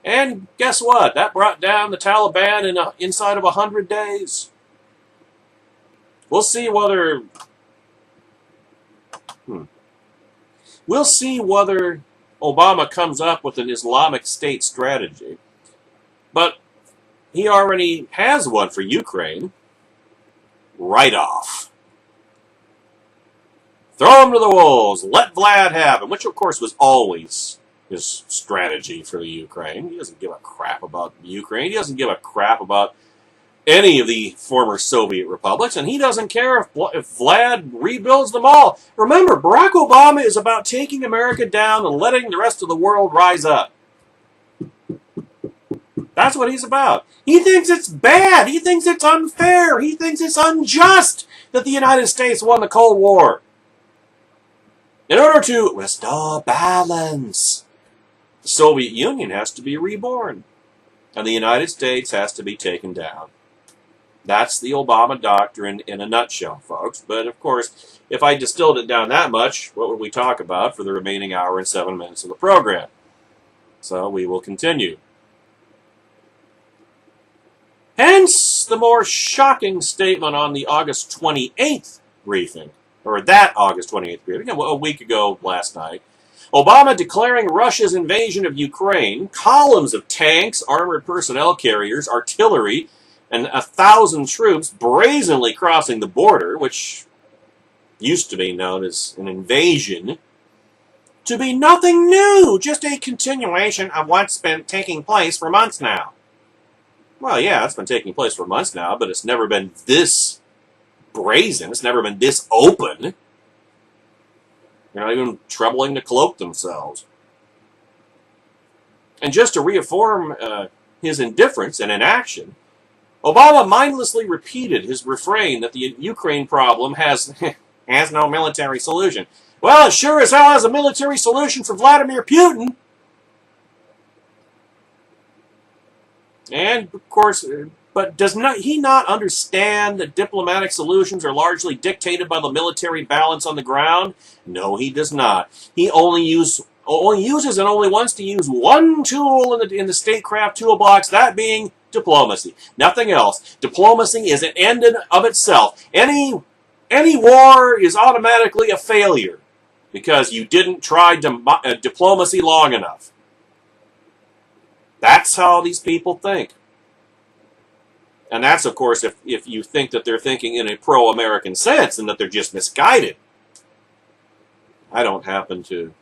And guess what? That brought down the Taliban inside of 100 days. We'll see whether Obama comes up with an Islamic State strategy. But he already has one for Ukraine. Right off. Throw him to the wolves. Let Vlad have him, which of course was always his strategy for the Ukraine. He doesn't give a crap about Ukraine. He doesn't give a crap about any of the former Soviet republics, and he doesn't care if Vlad rebuilds them all. Remember, Barack Obama is about taking America down and letting the rest of the world rise up. That's what he's about. He thinks it's bad. He thinks it's unfair. He thinks it's unjust that the United States won the Cold War. In order to restore balance, the Soviet Union has to be reborn, and the United States has to be taken down. That's the Obama doctrine in a nutshell, folks. But of course, if I distilled it down that much, what would we talk about for the remaining hour and 7 minutes of the program? So we will continue. Hence, the more shocking statement on the August 28th briefing, or that August 28th briefing, a week ago last night. Obama declaring Russia's invasion of Ukraine, columns of tanks, armored personnel carriers, artillery, and 1,000 troops brazenly crossing the border, which used to be known as an invasion, to be nothing new, just a continuation of what's been taking place for months now. Well, yeah, it's been taking place for months now, but it's never been this brazen. It's never been this open. They're not even troubling to cloak themselves. And just to reaffirm his indifference and inaction, Obama mindlessly repeated his refrain that the Ukraine problem has no military solution. Well, it sure as hell has a military solution for Vladimir Putin. And, of course, but does he not understand that diplomatic solutions are largely dictated by the military balance on the ground? No, he does not. He only uses and only wants to use one tool in the statecraft toolbox, that being diplomacy. Nothing else. Diplomacy is an end in of itself. Any war is automatically a failure because you didn't try diplomacy long enough. That's how these people think. And that's, of course, if you think that they're thinking in a pro-American sense and that they're just misguided. I don't happen to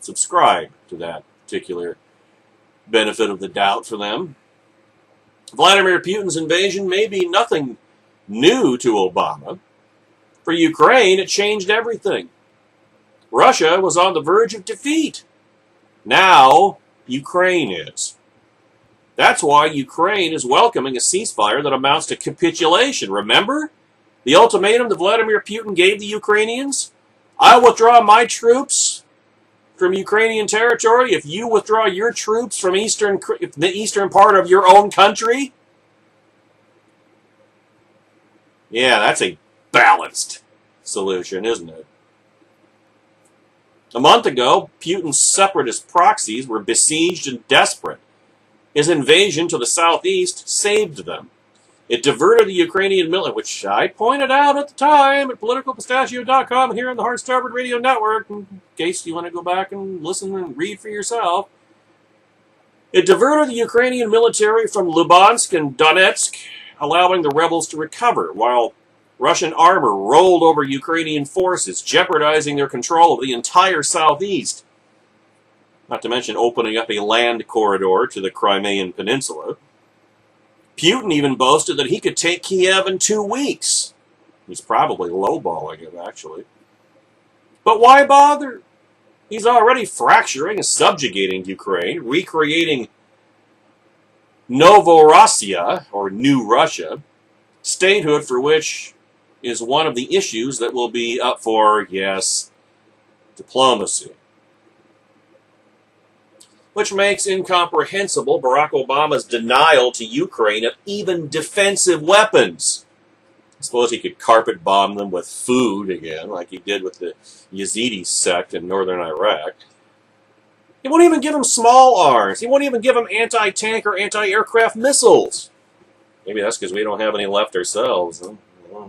subscribe to that particular benefit of the doubt for them. Vladimir Putin's invasion may be nothing new to Obama. For Ukraine, it changed everything. Russia was on the verge of defeat. Now, Ukraine is. That's why Ukraine is welcoming a ceasefire that amounts to capitulation. Remember the ultimatum that Vladimir Putin gave the Ukrainians? I withdraw my troops from Ukrainian territory if you withdraw your troops from the eastern part of your own country. Yeah, that's a balanced solution, isn't it? A month ago, Putin's separatist proxies were besieged and desperate. His invasion to the southeast saved them. It diverted the Ukrainian military, which I pointed out at the time at politicalpistachio.com here on the Hard Starboard Radio Network, in case you want to go back and listen and read for yourself. It diverted the Ukrainian military from Luhansk and Donetsk, allowing the rebels to recover, while Russian armor rolled over Ukrainian forces, jeopardizing their control of the entire southeast. Not to mention opening up a land corridor to the Crimean Peninsula. Putin even boasted that he could take Kiev in 2 weeks. He's probably lowballing it, actually. But why bother? He's already fracturing and subjugating Ukraine, recreating Novorossiya, or New Russia, statehood for which is one of the issues that will be up for, yes, diplomacy. Which makes incomprehensible Barack Obama's denial to Ukraine of even defensive weapons. I suppose he could carpet bomb them with food again, like he did with the Yazidi sect in northern Iraq. He won't even give them small arms. He won't even give them anti-tank or anti-aircraft missiles. Maybe that's because we don't have any left ourselves. Huh?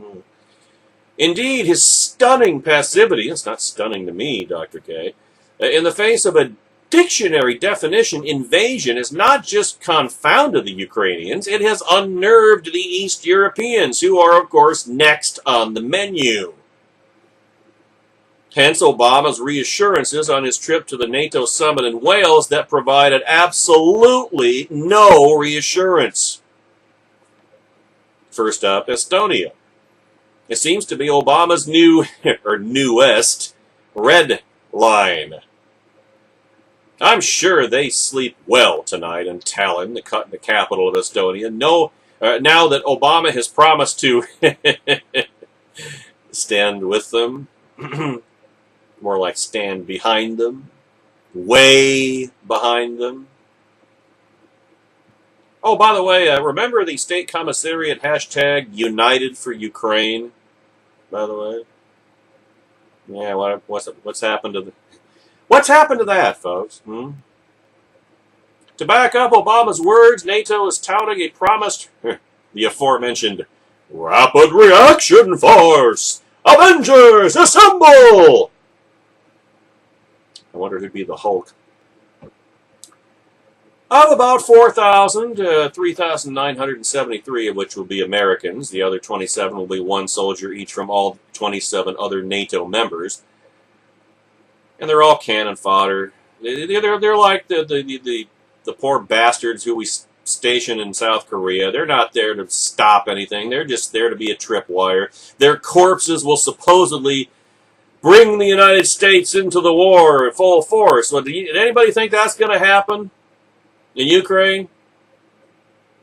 Indeed, his stunning passivity, it's not stunning to me, Dr. K, in the face of a dictionary definition, invasion has not just confounded the Ukrainians, it has unnerved the East Europeans, who are, of course, next on the menu. Hence Obama's reassurances on his trip to the NATO summit in Wales that provided absolutely no reassurance. First up, Estonia. It seems to be Obama's new, or newest, red line. I'm sure they sleep well tonight in Tallinn, the capital of Estonia. Now that Obama has promised to stand with them, more like stand behind them, way behind them. Oh, by the way, remember the state commissariat hashtag United for Ukraine, by the way? Yeah, what's happened to the... What's happened to that, folks? To back up Obama's words, NATO is touting a promised, the aforementioned, rapid reaction force. Avengers, assemble! I wonder who'd be the Hulk. Of about 4,000 to 3,973 of which will be Americans. The other 27 will be one soldier each from all 27 other NATO members. And they're all cannon fodder. They're like the poor bastards who we station in South Korea. They're not there to stop anything. They're just there to be a tripwire. Their corpses will supposedly bring the United States into the war at full force. So did anybody think that's going to happen in Ukraine?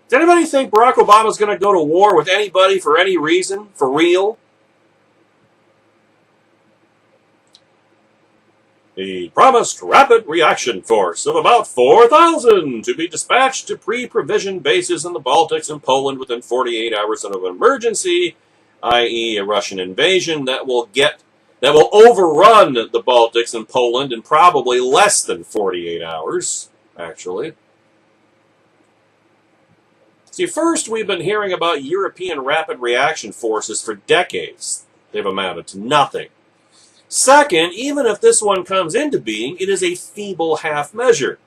Does anybody think Barack Obama's going to go to war with anybody for any reason? For real? The promised rapid reaction force of about 4,000 to be dispatched to pre-provisioned bases in the Baltics and Poland within 48 hours of an emergency, i.e. a Russian invasion that will overrun the Baltics and Poland in probably less than 48 hours, actually. See, first, we've been hearing about European rapid reaction forces for decades. They've amounted to nothing. Second, even if this one comes into being, it is a feeble half measure.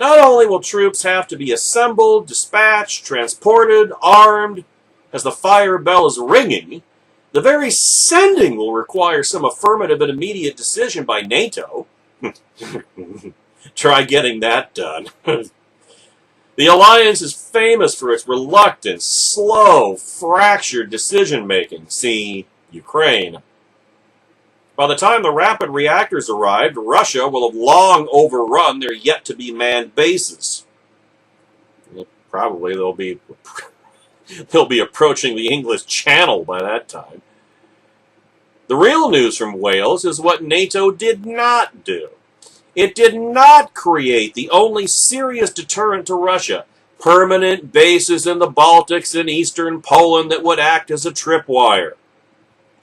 Not only will troops have to be assembled, dispatched, transported, armed, as the fire bell is ringing, the very sending will require some affirmative and immediate decision by NATO. Try getting that done. The alliance is famous for its reluctant, slow, fractured decision-making. See Ukraine. By the time the rapid reactors arrived, Russia will have long overrun their yet-to-be-manned bases. Probably they'll be approaching the English Channel by that time. The real news from Wales is what NATO did not do. It did not create the only serious deterrent to Russia, permanent bases in the Baltics and eastern Poland that would act as a tripwire.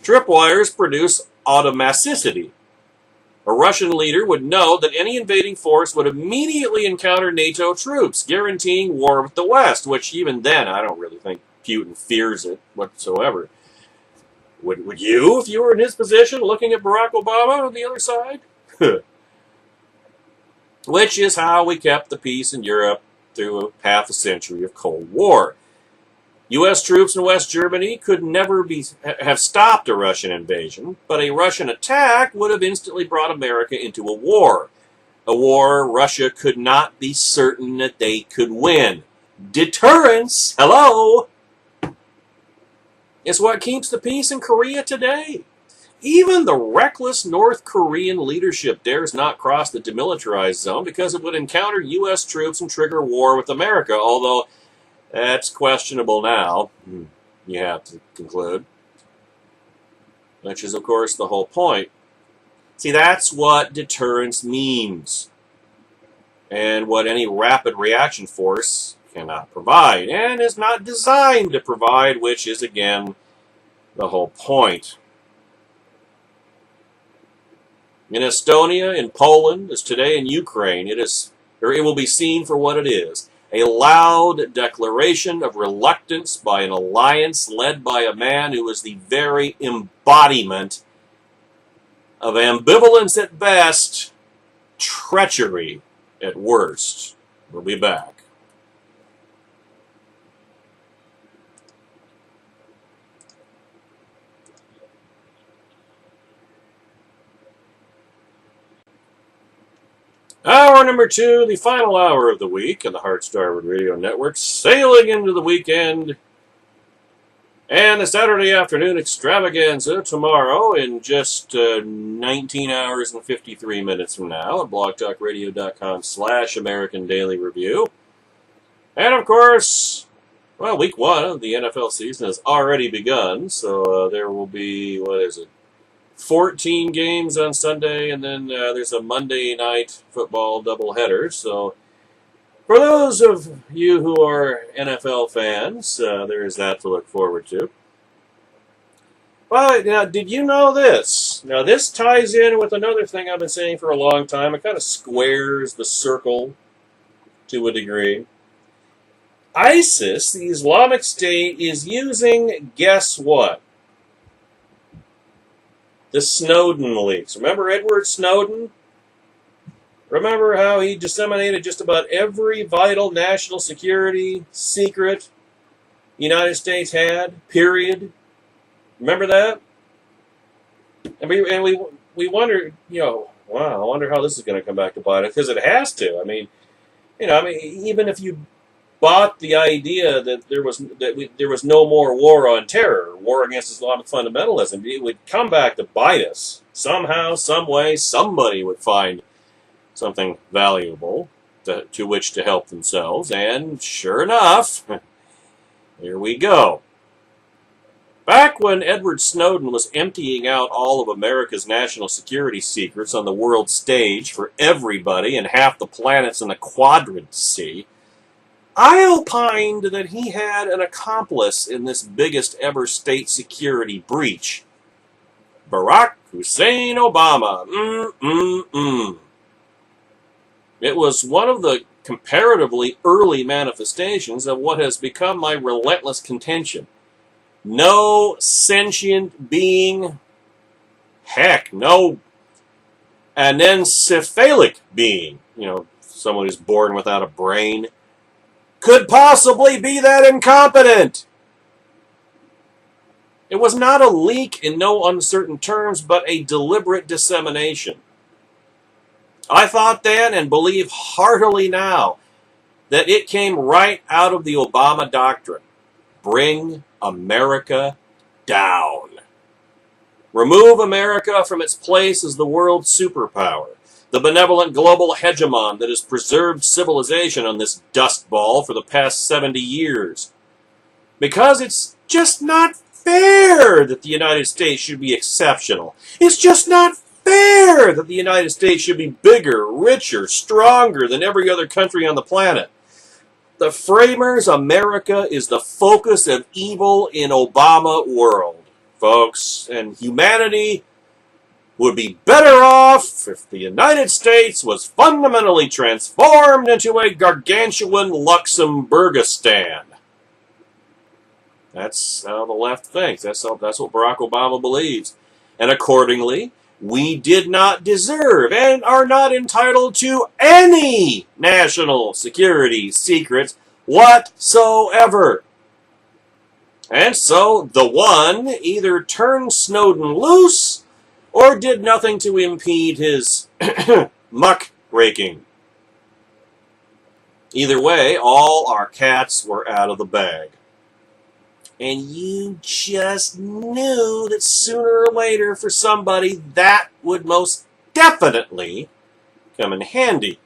Tripwires produce automaticity. A Russian leader would know that any invading force would immediately encounter NATO troops, guaranteeing war with the West, which even then I don't really think Putin fears it whatsoever. Would you, if you were in his position, looking at Barack Obama on the other side? Which is how we kept the peace in Europe through half a century of Cold War. U.S. troops in West Germany could never have stopped a Russian invasion, but a Russian attack would have instantly brought America into a war Russia could not be certain that they could win. Deterrence, hello, is what keeps the peace in Korea today. Even the reckless North Korean leadership dares not cross the demilitarized zone because it would encounter U.S. troops and trigger war with America, although that's questionable now, you have to conclude. Which is, of course, the whole point. See, that's what deterrence means. And what any rapid reaction force cannot provide, and is not designed to provide, which is, again, the whole point. In Estonia, in Poland, as today in Ukraine, it will be seen for what it is. A loud declaration of reluctance by an alliance led by a man who is the very embodiment of ambivalence at best, treachery at worst. We'll be back. Hour number 2, the final hour of the week on the Heart Starboard Radio Network, sailing into the weekend. And the Saturday afternoon extravaganza tomorrow in just 19 hours and 53 minutes from now at blogtalkradio.com/American Daily Review. And of course, well, week 1 of the NFL season has already begun, so there will be, 14 games on Sunday, and then there's a Monday night football doubleheader. So for those of you who are NFL fans, there is that to look forward to. But now, did you know this? Now, this ties in with another thing I've been saying for a long time. It kind of squares the circle to a degree. ISIS, the Islamic State, is using, guess what? The Snowden leaks. Remember Edward Snowden? Remember how he disseminated just about every vital national security secret the United States had, period? Remember that? And we wonder, wow, I wonder how this is going to come back to bite us, because it has to. Even if you bought the idea that there was no more war on terror, war against Islamic fundamentalism, it would come back to bite us. Somehow, some way, somebody would find something valuable to which to help themselves, and sure enough, here we go. Back when Edward Snowden was emptying out all of America's national security secrets on the world stage for everybody and half the planets in the quadrant to see, I opined that he had an accomplice in this biggest ever state security breach. Barack Hussein Obama. It was one of the comparatively early manifestations of what has become my relentless contention. No sentient being, heck, no anencephalic being, someone who's born without a brain, could possibly be that incompetent. It was not a leak in no uncertain terms, but a deliberate dissemination. I thought then, and believe heartily now, that it came right out of the Obama doctrine. Bring America down. Remove America from its place as the world superpower. the benevolent global hegemon that has preserved civilization on this dust ball for the past 70 years. Because it's just not fair that the United States should be exceptional. It's just not fair that the United States should be bigger, richer, stronger than every other country on the planet. The framers' America is the focus of evil in Obama world, folks, and humanity would be better off if the United States was fundamentally transformed into a gargantuan Luxembourgistan. That's how the left thinks. That's what Barack Obama believes. And accordingly, we did not deserve and are not entitled to any national security secrets whatsoever. And so the one either turned Snowden loose or did nothing to impede his muck-raking. Either way, all our cats were out of the bag. And you just knew that sooner or later, for somebody, that would most definitely come in handy.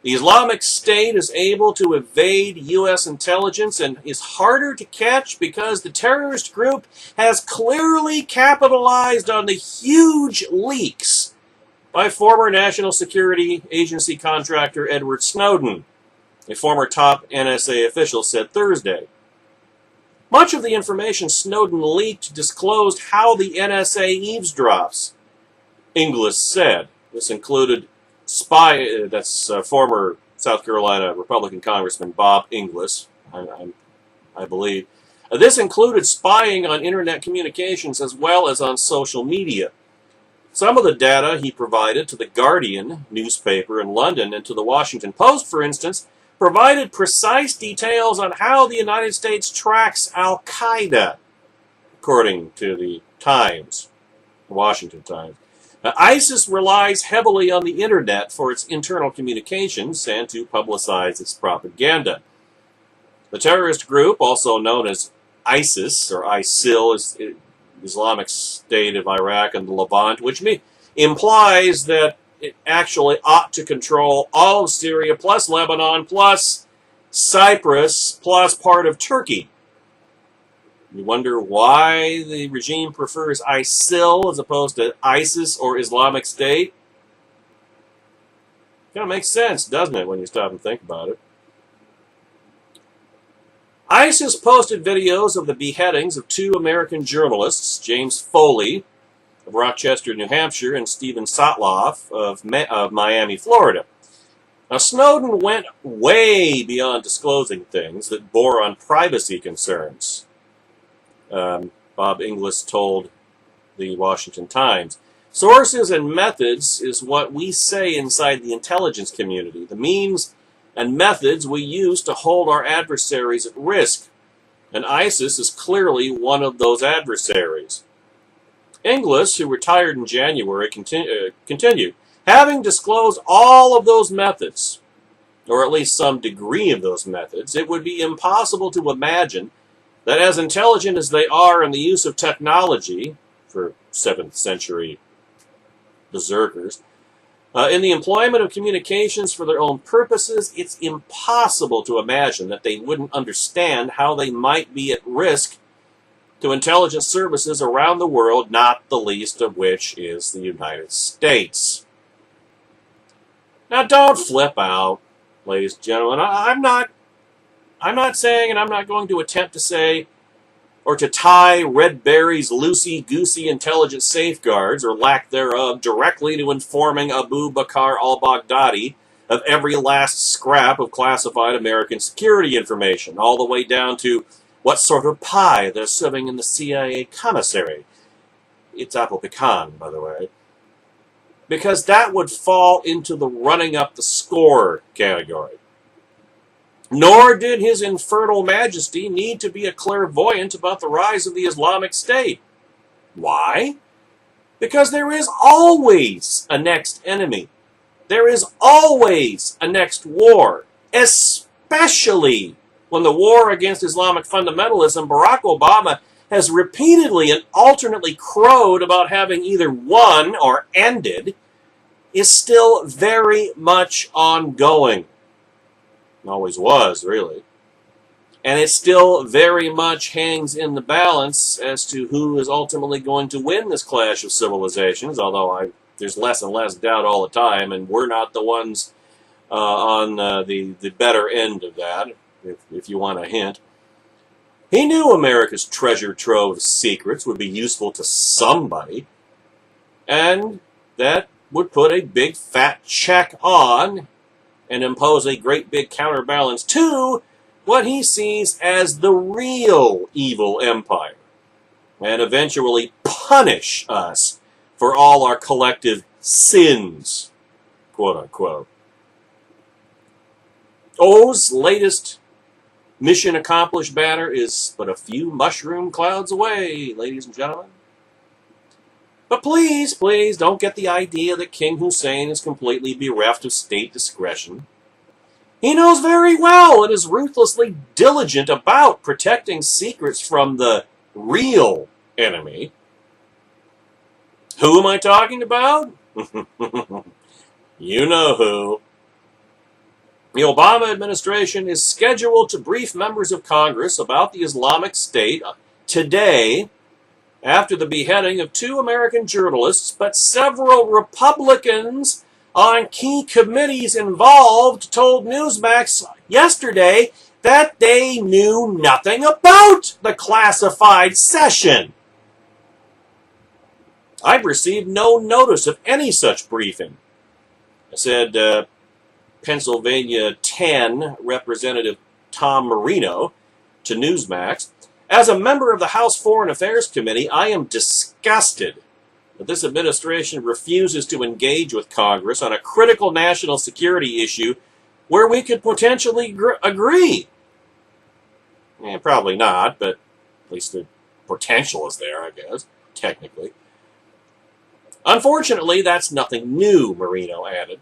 The Islamic State is able to evade U.S. intelligence and is harder to catch because the terrorist group has clearly capitalized on the huge leaks by former National Security Agency contractor Edward Snowden, a former top NSA official said Thursday. Much of the information Snowden leaked disclosed how the NSA eavesdrops, Inglis said. This included former South Carolina Republican Congressman Bob Inglis, I believe. This included spying on internet communications as well as on social media. Some of the data he provided to the Guardian newspaper in London and to the Washington Post, for instance, provided precise details on how the United States tracks Al-Qaeda, according to the Times, the Washington Times. ISIS relies heavily on the internet for its internal communications and to publicize its propaganda. The terrorist group, also known as ISIS, or ISIL, is Islamic State of Iraq and the Levant, which implies that it actually ought to control all of Syria, plus Lebanon, plus Cyprus, plus part of Turkey. You wonder why the regime prefers ISIL as opposed to ISIS or Islamic State? Kind of makes sense, doesn't it, when you stop and think about it? ISIS posted videos of the beheadings of two American journalists, James Foley of Rochester, New Hampshire, and Stephen Sotloff of Miami, Florida. Now, Snowden went way beyond disclosing things that bore on privacy concerns, Bob Inglis told the Washington Times. Sources and methods is what we say inside the intelligence community, the means and methods we use to hold our adversaries at risk. And ISIS is clearly one of those adversaries. Inglis, who retired in January, continued, having disclosed all of those methods, or at least some degree of those methods, it would be impossible to imagine that as intelligent as they are in the use of technology, for 7th century berserkers, in the employment of communications for their own purposes, it's impossible to imagine that they wouldn't understand how they might be at risk to intelligence services around the world, not the least of which is the United States. Now, don't flip out, ladies and gentlemen. I'm not saying, and I'm not going to attempt to say, or to tie Red Berry's loosey-goosey intelligence safeguards, or lack thereof, directly to informing Abu Bakr al-Baghdadi of every last scrap of classified American security information, all the way down to what sort of pie they're serving in the CIA commissary. It's apple pecan, by the way. Because that would fall into the running up the score category. Nor did His Infernal Majesty need to be a clairvoyant about the rise of the Islamic State. Why? Because there is always a next enemy. There is always a next war, especially when the war against Islamic fundamentalism. Barack Obama has repeatedly and alternately crowed about having either won or ended is still very much ongoing. Always was, really. And it still very much hangs in the balance as to who is ultimately going to win this clash of civilizations, although there's less and less doubt all the time, and we're not the ones on the better end of that, if you want a hint. He knew America's treasure trove of secrets would be useful to somebody, and that would put a big fat check on and impose a great big counterbalance to what he sees as the real evil empire, and eventually punish us for all our collective sins, quote unquote. O's latest mission accomplished banner is but a few mushroom clouds away, ladies and gentlemen. But please, please don't get the idea that King Hussein is completely bereft of state discretion. He knows very well and is ruthlessly diligent about protecting secrets from the real enemy. Who am I talking about? You know who. The Obama administration is scheduled to brief members of Congress about the Islamic State today after the beheading of 2 American journalists, but several Republicans on key committees involved told Newsmax yesterday that they knew nothing about the classified session. I've received no notice of any such briefing, said Pennsylvania 10 Representative Tom Marino to Newsmax. As a member of the House Foreign Affairs Committee, I am disgusted that this administration refuses to engage with Congress on a critical national security issue where we could potentially agree. Probably not, but at least the potential is there, I guess, technically. Unfortunately, that's nothing new, Marino added.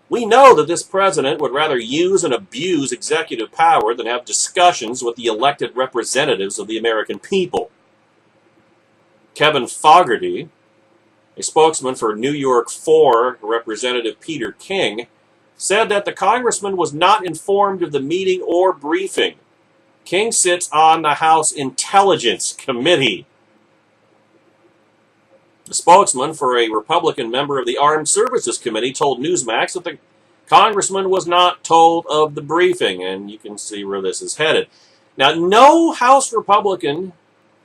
We know that this president would rather use and abuse executive power than have discussions with the elected representatives of the American people. Kevin Fogarty, a spokesman for New York 4 Representative Peter King, said that the congressman was not informed of the meeting or briefing. King sits on the House Intelligence Committee. The spokesman for a Republican member of the Armed Services Committee told Newsmax that the congressman was not told of the briefing, and you can see where this is headed. Now, no House Republican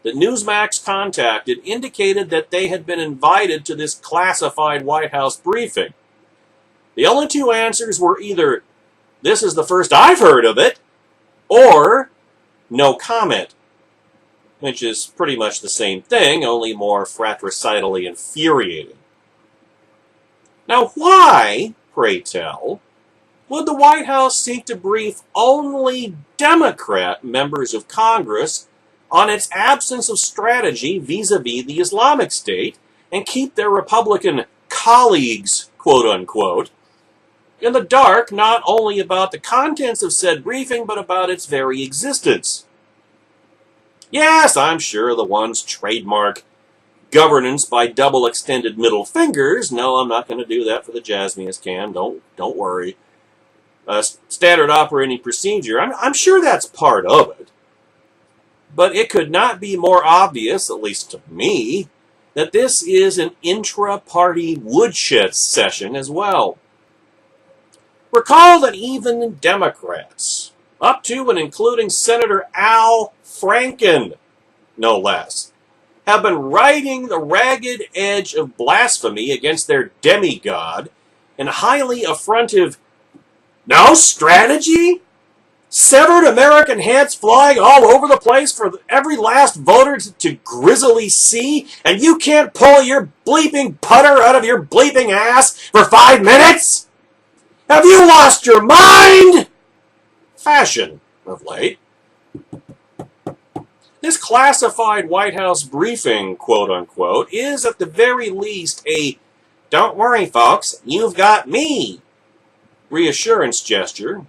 that Newsmax contacted indicated that they had been invited to this classified White House briefing. The only 2 answers were either, "This is the first I've heard of it," or "No comment," which is pretty much the same thing, only more fratricidally infuriating. Now, why, pray tell, would the White House seek to brief only Democrat members of Congress on its absence of strategy vis-a-vis the Islamic State and keep their Republican colleagues, quote-unquote, in the dark not only about the contents of said briefing, but about its very existence? Yes, I'm sure the ones trademark governance by double extended middle fingers. No, I'm not going to do that for the Jasmius Cam. Don't worry. Standard operating procedure. I'm sure that's part of it. But it could not be more obvious, at least to me, that this is an intra-party woodshed session as well. Recall that even Democrats, up to and including Senator Al Franken, no less, have been riding the ragged edge of blasphemy against their demigod and highly affrontive, "No strategy? Severed American heads flying all over the place for every last voter to grizzly see, and you can't pull your bleeping putter out of your bleeping ass for 5 minutes? Have you lost your mind?" Fashion of late. This classified White House briefing, quote-unquote, is at the very least a "don't worry, folks, you've got me" reassurance gesture.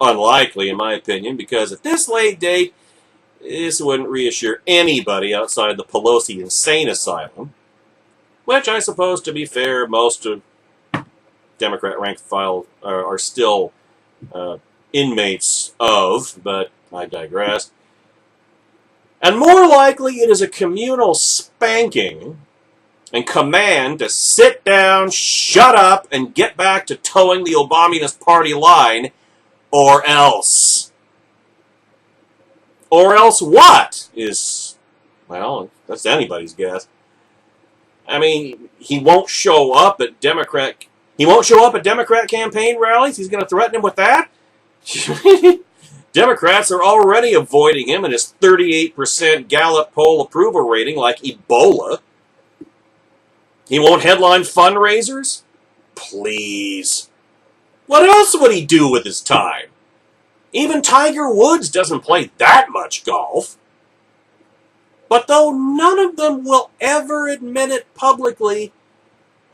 Unlikely, in my opinion, because at this late date, this wouldn't reassure anybody outside the Pelosi insane asylum, which I suppose, to be fair, most of Democrat rank and file are still inmates of, but I digress. And more likely it is a communal spanking and command to sit down, shut up, and get back to towing the Obama-Snowden party line, or else. Or else what is, well, that's anybody's guess. I mean, he won't show up at Democrat campaign rallies. He's going to threaten him with that. Democrats are already avoiding him and his 38% Gallup poll approval rating like Ebola. He won't headline fundraisers? Please. What else would he do with his time? Even Tiger Woods doesn't play that much golf. But though none of them will ever admit it publicly,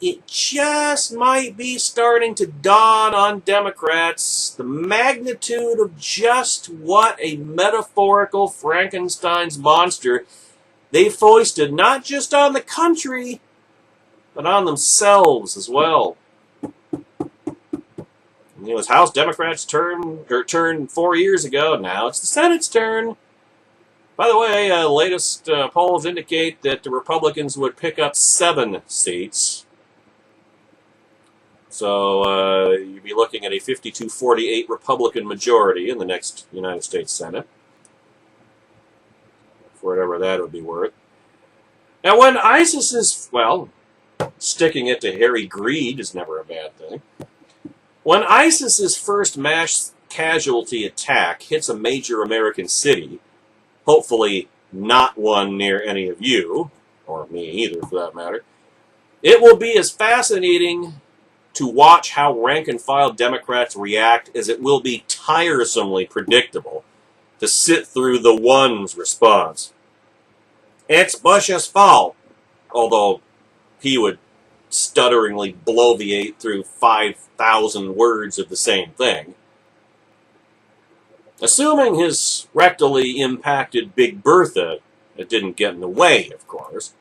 it just might be starting to dawn on Democrats the magnitude of just what a metaphorical Frankenstein's monster they foisted not just on the country, but on themselves as well. It was House Democrats' turn 4 years ago. Now it's the Senate's turn. By the way, latest polls indicate that the Republicans would pick up 7 seats. So you'd be looking at a 52-48 Republican majority in the next United States Senate, for whatever that would be worth. Now, when ISIS is, well, sticking it to hairy greed is never a bad thing. When ISIS's first mass casualty attack hits a major American city, hopefully not one near any of you, or me either for that matter, it will be as fascinating to watch how rank-and-file Democrats react as it will be tiresomely predictable to sit through the one's response. It's Bush's fault, although he would stutteringly bloviate through 5,000 words of the same thing. Assuming his rectally impacted Big Bertha, it didn't get in the way, of course.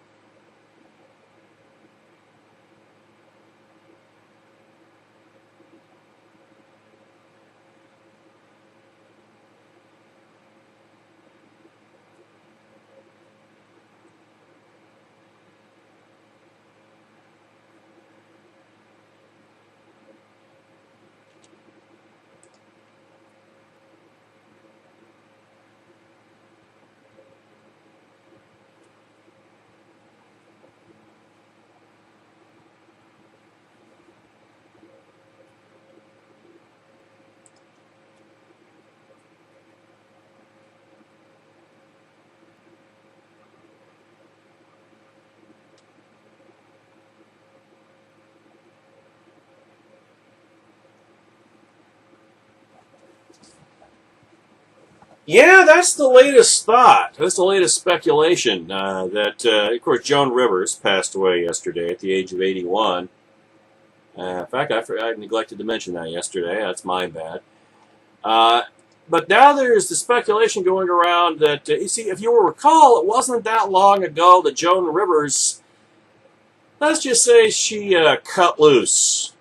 Yeah, that's the latest thought. That's the latest speculation. Of course, Joan Rivers passed away yesterday at the age of 81. In fact, I neglected to mention that yesterday. That's my bad. But now there's the speculation going around that, you see, if you will recall, it wasn't that long ago that Joan Rivers, let's just say she cut loose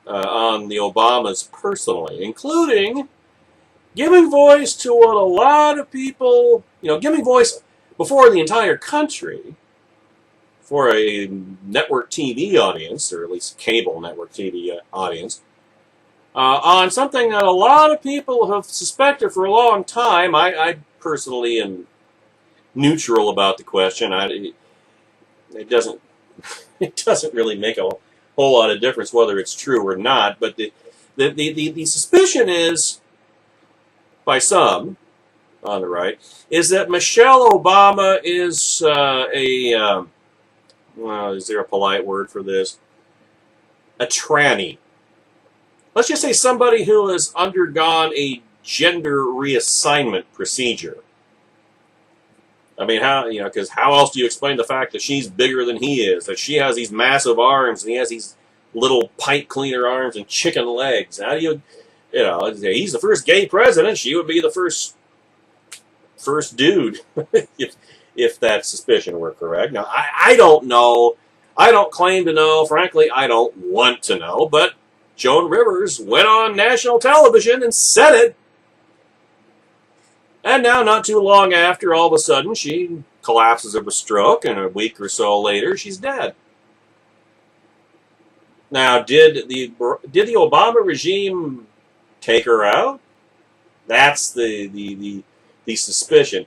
on the Obamas personally, including giving voice to what a lot of people, giving voice before the entire country for a network TV audience, or at least cable network TV audience, on something that a lot of people have suspected for a long time. I personally am neutral about the question. It doesn't really make a whole lot of difference whether it's true or not. But the suspicion is, by some on the right, is that Michelle Obama is is there a polite word for this? A tranny. Let's just say somebody who has undergone a gender reassignment procedure. I mean, because how else do you explain the fact that she's bigger than he is, that she has these massive arms and he has these little pipe cleaner arms and chicken legs? How do you, he's the first gay president, she would be the first dude, if that suspicion were correct. Now, I don't know. I don't claim to know. Frankly, I don't want to know. But Joan Rivers went on national television and said it. And now, not too long after, all of a sudden, she collapses of a stroke, and a week or so later, she's dead. Now, did the Obama regime take her out? That's the suspicion.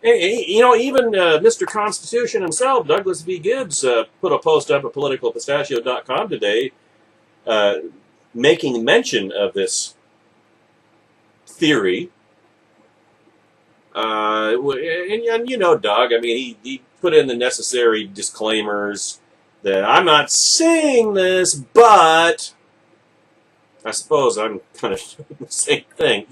You know, even Mr. Constitution himself, Douglas V. Gibbs, put a post up at politicalpistachio.com today making mention of this theory. And you know Doug, I mean, he put in the necessary disclaimers that I'm not saying this, but I suppose I'm kind of doing the same thing.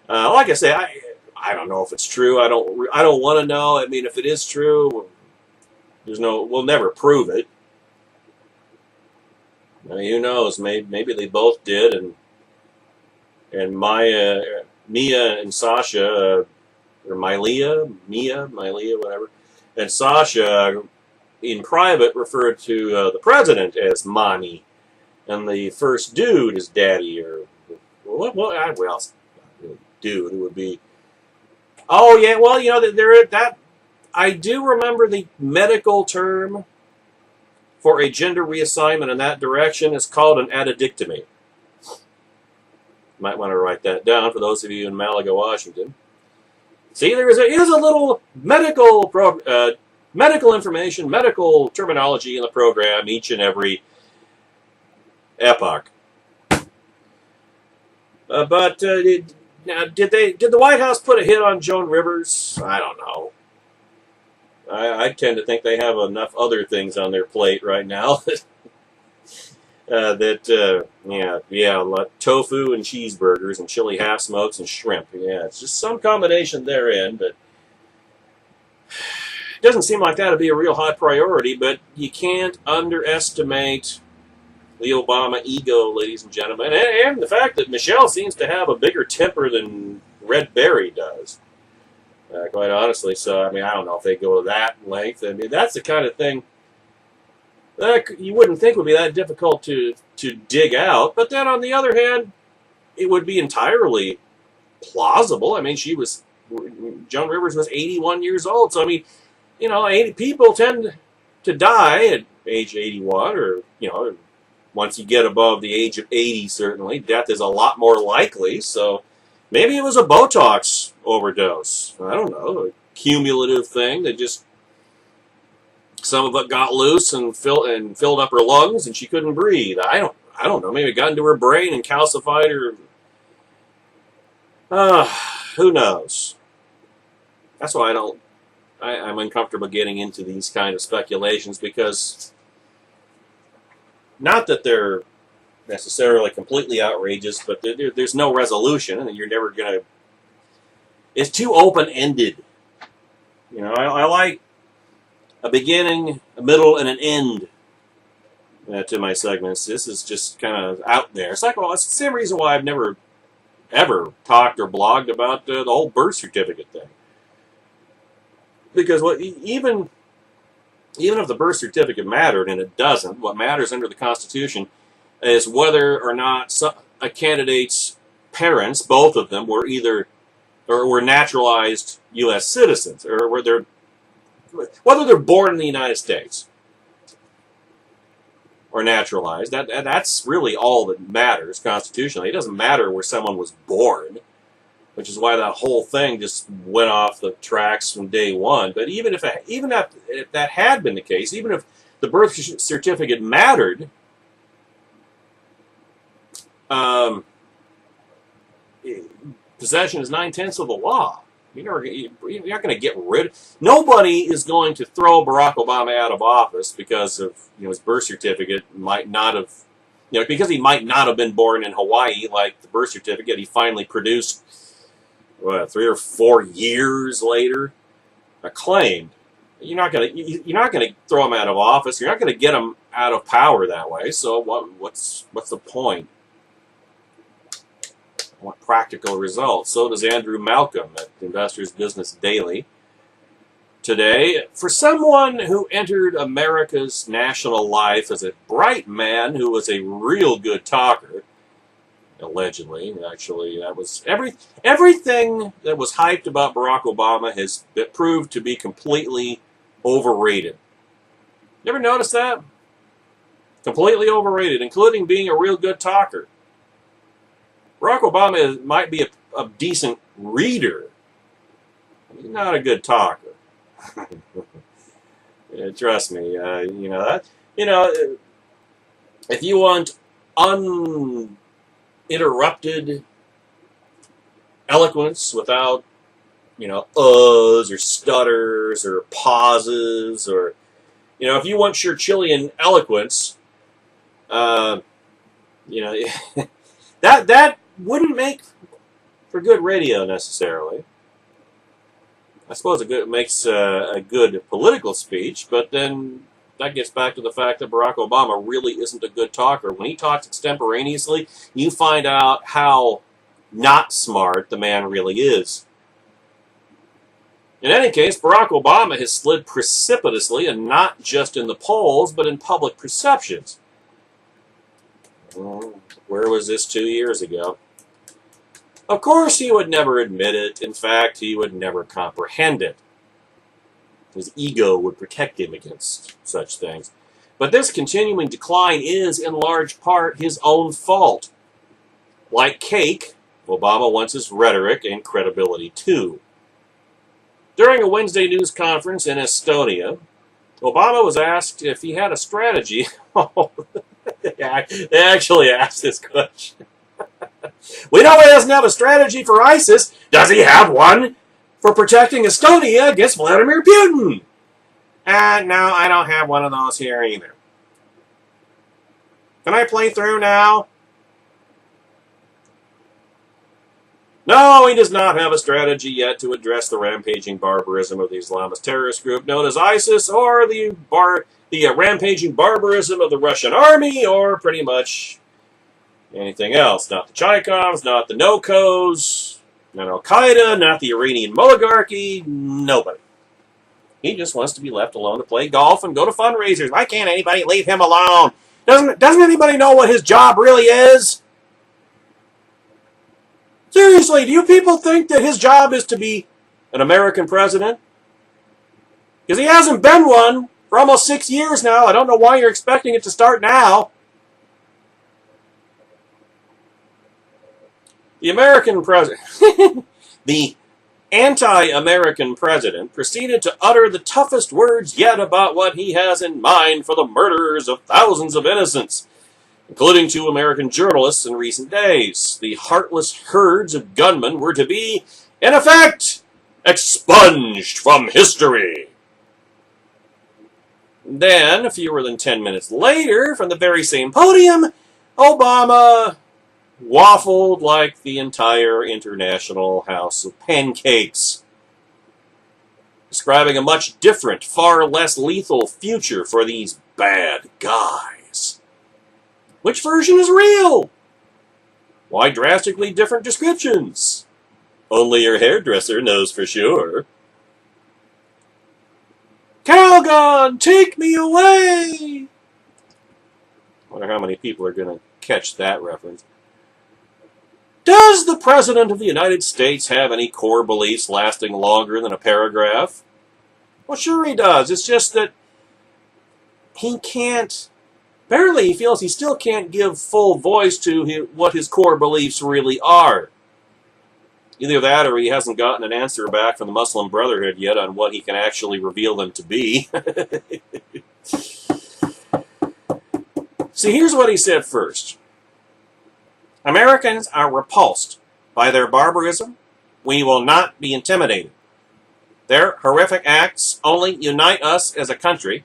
Like I say, I don't know if it's true. I don't want to know. I mean, if it is true, we'll never prove it. I mean, who knows? Maybe they both did, and Mia and Sasha, or Mia, whatever, and Sasha in private referred to the president as mommy, and the first dude is daddy, or dude, it would be. Oh yeah, well, you know, that I do remember the medical term for a gender reassignment in that direction is called an addictomy. Might want to write that down for those of you in Malaga, Washington. See, here's a little medical information, medical terminology in the program each and every epoch. But did the White House put a hit on Joan Rivers? I don't know. I tend to think they have enough other things on their plate right now like tofu and cheeseburgers and chili half smokes and shrimp. Yeah, it's just some combination therein, but it doesn't seem like that would be a real high priority. But you can't underestimate the Obama ego, ladies and gentlemen, and the fact that Michelle seems to have a bigger temper than Red Berry does. Quite honestly, so I mean, I don't know if they go to that length. I mean, that's the kind of thing that you wouldn't think would be that difficult to dig out. But then, on the other hand, it would be entirely plausible. I mean, Joan Rivers was 81 years old, so I mean, you know, people tend to die at age 81, or you know, once you get above the age of 80, certainly death is a lot more likely. So. Maybe it was a Botox overdose. I don't know, a cumulative thing that just some of it got loose and filled up her lungs, and she couldn't breathe. I don't know. Maybe it got into her brain and calcified her. Who knows? That's why I'm uncomfortable getting into these kind of speculations, because not that they're necessarily completely outrageous, but there's no resolution, and you're never gonna. It's too open-ended. You know, I like a beginning, a middle, and an end to my segments. This is just kind of out there. It's like, well, it's the same reason why I've never ever talked or blogged about the whole birth certificate thing. Because even if the birth certificate mattered, and it doesn't, what matters under the Constitution is whether or not a candidate's parents, both of them, were naturalized U.S. citizens, or whether they're born in the United States or naturalized. That's really all that matters constitutionally. It doesn't matter where someone was born, which is why that whole thing just went off the tracks from day one. But even if that had been the case, even if the birth certificate mattered, possession is 9/10 of the law. You're not going to get rid. Nobody is going to throw Barack Obama out of office because of his birth certificate might not have, because he might not have been born in Hawaii like the birth certificate he finally produced 3 or 4 years later claimed. You're not going to throw him out of office. You're not going to get him out of power that way. So what's the point? I want practical results. So does Andrew Malcolm at Investors Business Daily. today. For someone who entered America's national life as a bright man who was a real good talker, allegedly, actually, that was everything that was hyped about Barack Obama has proved to be completely overrated. You ever notice that? Completely overrated, including being a real good talker. Barack Obama might be a decent reader. He's not a good talker. Yeah, trust me. If you want uninterrupted eloquence without, uhs or stutters or pauses, or, if you want Churchillian eloquence, that wouldn't make for good radio necessarily. I suppose it makes a good political speech, but then that gets back to the fact that Barack Obama really isn't a good talker. When he talks extemporaneously, you find out how not smart the man really is. In any case, Barack Obama has slid precipitously, and not just in the polls, but in public perceptions. Where was this 2 years ago? Of course, he would never admit it. In fact, he would never comprehend it. His ego would protect him against such things. But this continuing decline is, in large part, his own fault. Like cake, Obama wants his rhetoric and credibility too. During a Wednesday news conference in Estonia, Obama was asked if he had a strategy. They actually asked this question. We know he doesn't have a strategy for ISIS. Does he have one for protecting Estonia against Vladimir Putin? No, I don't have one of those here either. Can I play through now? No, he does not have a strategy yet to address the rampaging barbarism of the Islamist terrorist group known as ISIS, or the rampaging barbarism of the Russian army, or pretty much anything else. Not the Chaikovs, not the Nokos, not Al-Qaeda, not the Iranian oligarchy, nobody. He just wants to be left alone to play golf and go to fundraisers. Why can't anybody leave him alone? Doesn't anybody know what his job really is? Seriously, do you people think that his job is to be an American president? Because he hasn't been one for almost 6 years now. I don't know why you're expecting it to start now. The American president, the anti-American president, proceeded to utter the toughest words yet about what he has in mind for the murderers of thousands of innocents, including 2 American journalists in recent days. The heartless herds of gunmen were to be, in effect, expunged from history. Then, fewer than 10 minutes later, from the very same podium, Obama waffled like the entire international house of pancakes, describing a much different, far less lethal future for these bad guys. Which version is real? Why drastically different descriptions? Only your hairdresser knows for sure. Calgon, take me away! I wonder how many people are going to catch that reference. Does the President of the United States have any core beliefs lasting longer than a paragraph? Well, sure he does. It's just that he can't. Apparently, he feels he still can't give full voice to what his core beliefs really are. Either that, or he hasn't gotten an answer back from the Muslim Brotherhood yet on what he can actually reveal them to be. See, here's what he said first. Americans are repulsed by their barbarism. We will not be intimidated. Their horrific acts only unite us as a country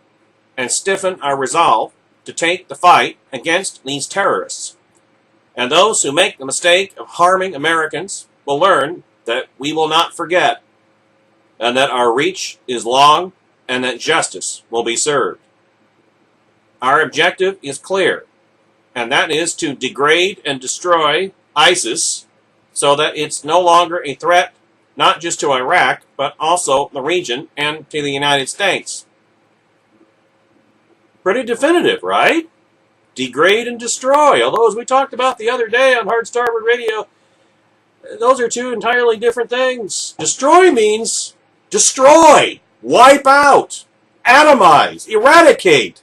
and stiffen our resolve to take the fight against these terrorists. And those who make the mistake of harming Americans will learn that we will not forget, and that our reach is long, and that justice will be served. Our objective is clear, and that is to degrade and destroy ISIS so that it's no longer a threat not just to Iraq, but also the region and to the United States. Pretty definitive, right? Degrade and destroy. Although, as we talked about the other day on Hard Starboard Radio, those are two entirely different things. Destroy means destroy, wipe out, atomize, eradicate,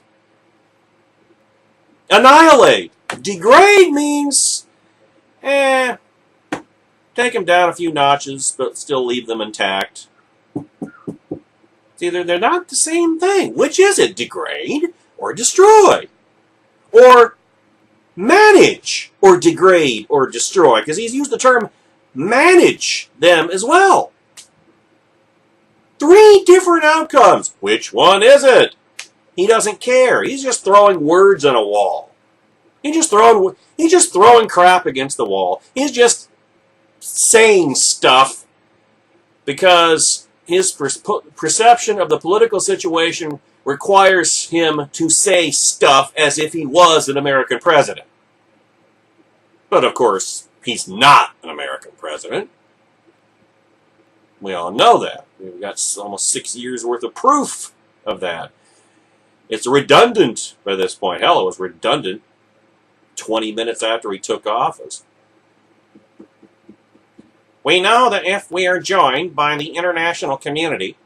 annihilate. Degrade means, take them down a few notches, but still leave them intact. It's either they're not the same thing. Which is it? Degrade or destroy? Or manage or degrade or destroy? Because he's used the term manage them as well. 3 different outcomes. Which one is it? He doesn't care. He's just throwing words on a wall. He's just throwing crap against the wall. He's just saying stuff because his perception of the political situation requires him to say stuff as if he was an American president. But of course, he's not an American president. We all know that. We've got almost 6 years worth of proof of that. It's redundant by this point. Hell, it was redundant 20 minutes after he took office. We know that if we are joined by the international community,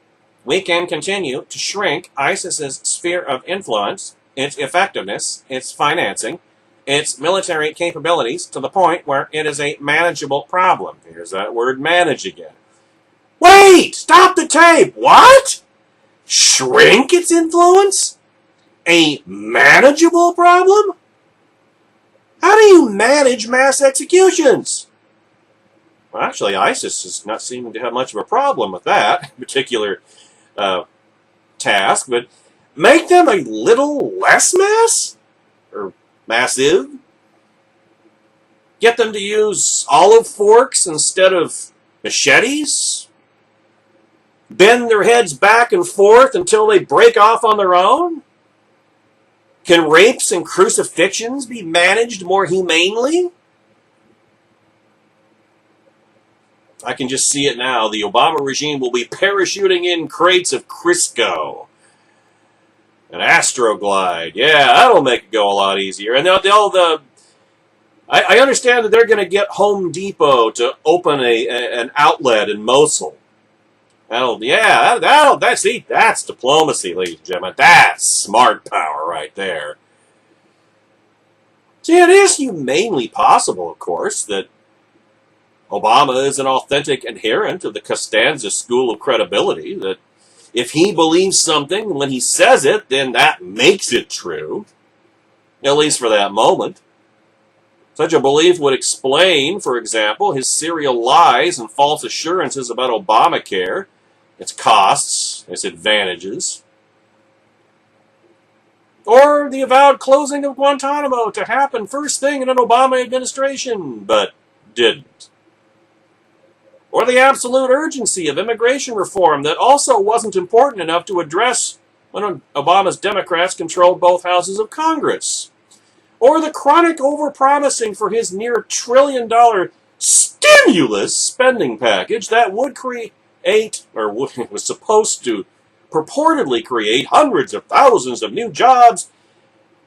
we can continue to shrink ISIS's sphere of influence, its effectiveness, its financing, its military capabilities to the point where it is a manageable problem. Here's that word manage again. Wait! Stop the tape! What? Shrink its influence? A manageable problem? How do you manage mass executions? Well, actually, ISIS is not seeming to have much of a problem with that particular task, but make them a little less mass? Or massive? Get them to use olive forks instead of machetes? Bend their heads back and forth until they break off on their own? Can rapes and crucifixions be managed more humanely? I can just see it now. The Obama regime will be parachuting in crates of Crisco. An Astroglide. Yeah, that'll make it go a lot easier. And I understand that they're going to get Home Depot to open an outlet in Mosul. That's diplomacy, ladies and gentlemen. That's smart power right there. See, it is humanely possible, of course, that Obama is an authentic adherent of the Costanza school of credibility, that if he believes something when he says it, then that makes it true, at least for that moment. Such a belief would explain, for example, his serial lies and false assurances about Obamacare, its costs, its advantages, or the avowed closing of Guantanamo to happen first thing in an Obama administration, but didn't. Or the absolute urgency of immigration reform that also wasn't important enough to address when Obama's Democrats controlled both houses of Congress. Or the chronic overpromising for his near $1 trillion stimulus spending package that would create, or was supposed to purportedly create hundreds of thousands of new jobs.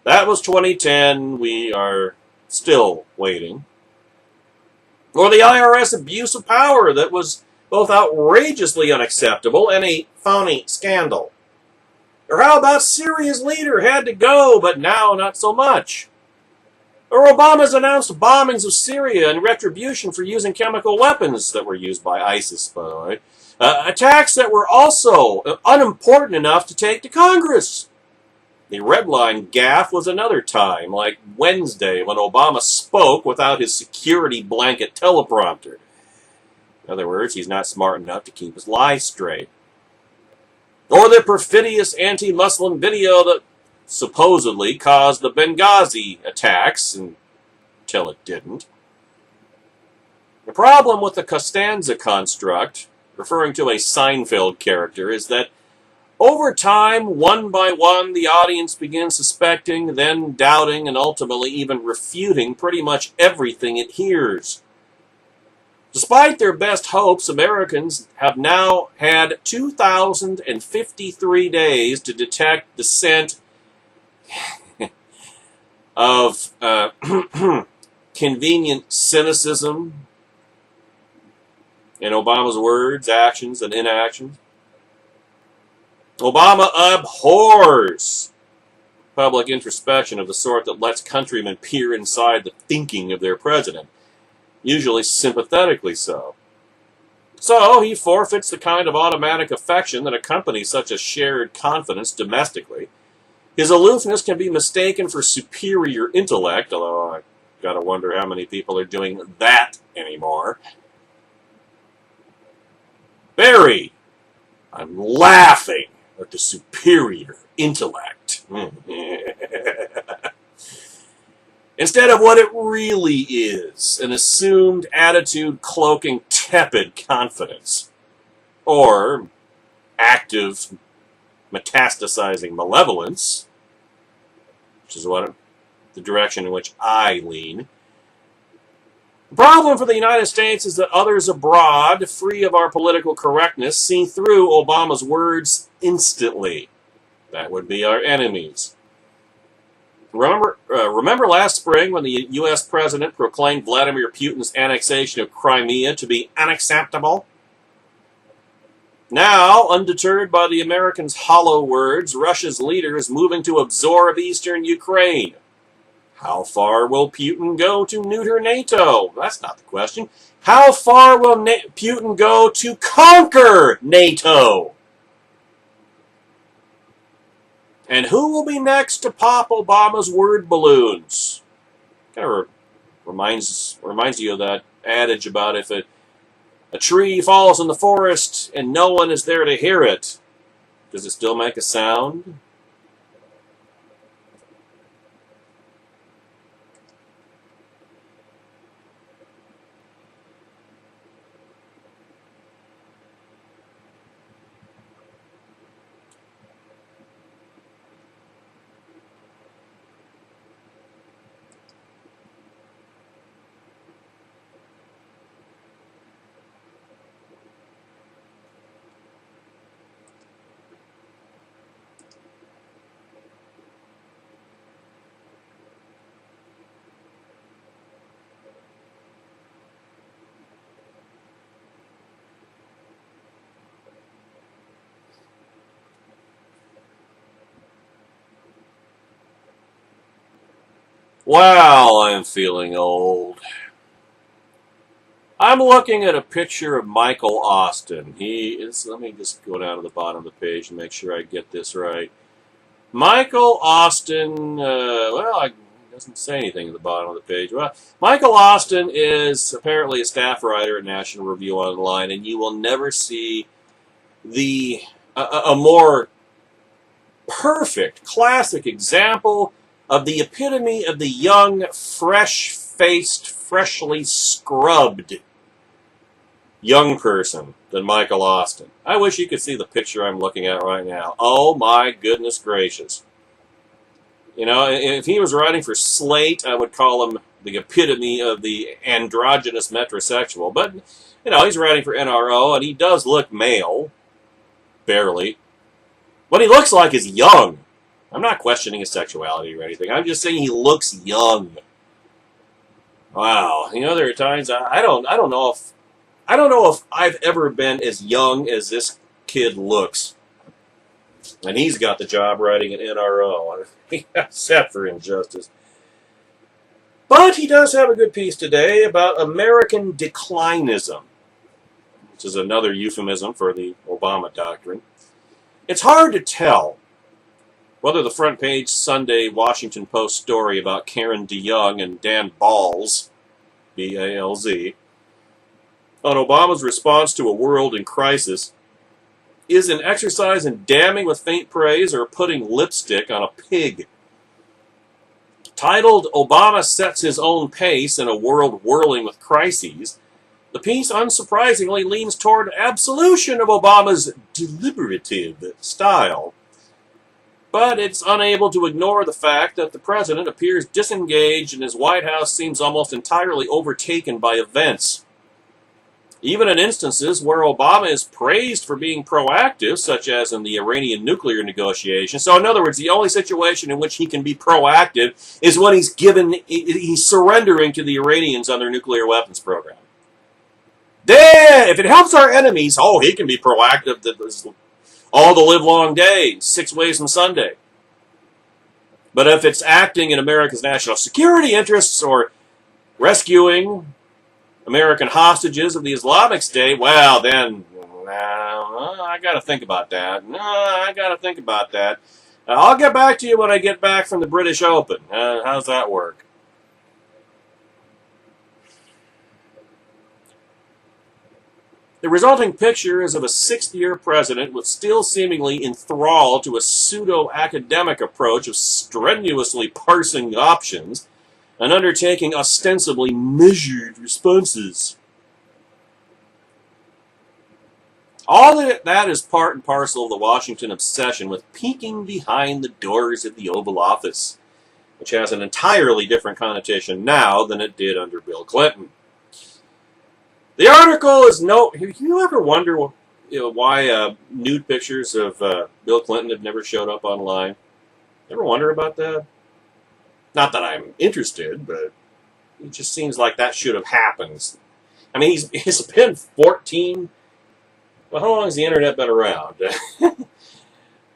That was 2010. We are still waiting. Or the IRS abuse of power that was both outrageously unacceptable and a phony scandal. Or how about Syria's leader had to go, but now not so much? Or Obama's announced bombings of Syria in retribution for using chemical weapons that were used by ISIS, by the way. Attacks that were also unimportant enough to take to Congress. The red line gaffe was another time, like Wednesday, when Obama spoke without his security blanket teleprompter. In other words, he's not smart enough to keep his lies straight. Or the perfidious anti-Muslim video that supposedly caused the Benghazi attacks, until it didn't. The problem with the Costanza construct, referring to a Seinfeld character, is that over time, one by one, the audience begins suspecting, then doubting, and ultimately even refuting pretty much everything it hears. Despite their best hopes, Americans have now had 2,053 days to detect the scent of convenient cynicism in Obama's words, actions, and inactions. Obama abhors public introspection of the sort that lets countrymen peer inside the thinking of their president, usually sympathetically so. So he forfeits the kind of automatic affection that accompanies such a shared confidence domestically. His aloofness can be mistaken for superior intellect, although I gotta wonder how many people are doing that anymore. Barry, I'm laughing at the superior intellect. Instead of what it really is, an assumed attitude cloaking tepid confidence, or active metastasizing malevolence, which is the direction in which I lean. The problem for the United States is that others abroad, free of our political correctness, see through Obama's words instantly. That would be our enemies. Remember last spring when the U.S. president proclaimed Vladimir Putin's annexation of Crimea to be unacceptable? Now, undeterred by the Americans' hollow words, Russia's leader is moving to absorb eastern Ukraine. How far will Putin go to neuter NATO? That's not the question. How far will Putin go to conquer NATO? And who will be next to pop Obama's word balloons? Kind of reminds you of that adage about if a tree falls in the forest and no one is there to hear it, does it still make a sound? Wow, I'm feeling old. I'm looking at a picture of Michael Austin. Let me just go down to the bottom of the page and make sure I get this right. Michael Austin, it doesn't say anything at the bottom of the page. Well, Michael Austin is apparently a staff writer at National Review Online, and you will never see a more perfect, classic example of the epitome of the young, fresh-faced, freshly scrubbed young person than Michael Austin. I wish you could see the picture I'm looking at right now. Oh my goodness gracious. You know, if he was writing for Slate, I would call him the epitome of the androgynous metrosexual. But, you know, he's writing for NRO, and he does look male. Barely. What he looks like is young. I'm not questioning his sexuality or anything. I'm just saying he looks young. Wow. You know, there are times I don't know if I've ever been as young as this kid looks. And he's got the job writing at NRO. Except for injustice. But he does have a good piece today about American declinism, which is another euphemism for the Obama doctrine. It's hard to tell whether the front page Sunday Washington Post story about Karen DeYoung and Dan Balz, B-A-L-Z, on Obama's response to a world in crisis is an exercise in damning with faint praise or putting lipstick on a pig. Titled, Obama Sets His Own Pace in a World Whirling with Crises, the piece unsurprisingly leans toward absolution of Obama's deliberative style. But it's unable to ignore the fact that the president appears disengaged and his White House seems almost entirely overtaken by events. Even in instances where Obama is praised for being proactive, such as in the Iranian nuclear negotiations. So in other words, the only situation in which he can be proactive is when he's surrendering to the Iranians on their nuclear weapons program. Then, if it helps our enemies, he can be proactive all the live long day, 6 ways from Sunday. But if it's acting in America's national security interests or rescuing American hostages of the Islamic State, well, then, I got to think about that. I'll get back to you when I get back from the British Open. How's that work? The resulting picture is of a 60-year president with still seemingly enthralled to a pseudo-academic approach of strenuously parsing options and undertaking ostensibly measured responses. All of that is part and parcel of the Washington obsession with peeking behind the doors of the Oval Office, which has an entirely different connotation now than it did under Bill Clinton. The article is you ever wonder why nude pictures of Bill Clinton have never showed up online? Ever wonder about that? Not that I'm interested, but it just seems like that should have happened. I mean, he's been 14. Well, how long has the internet been around?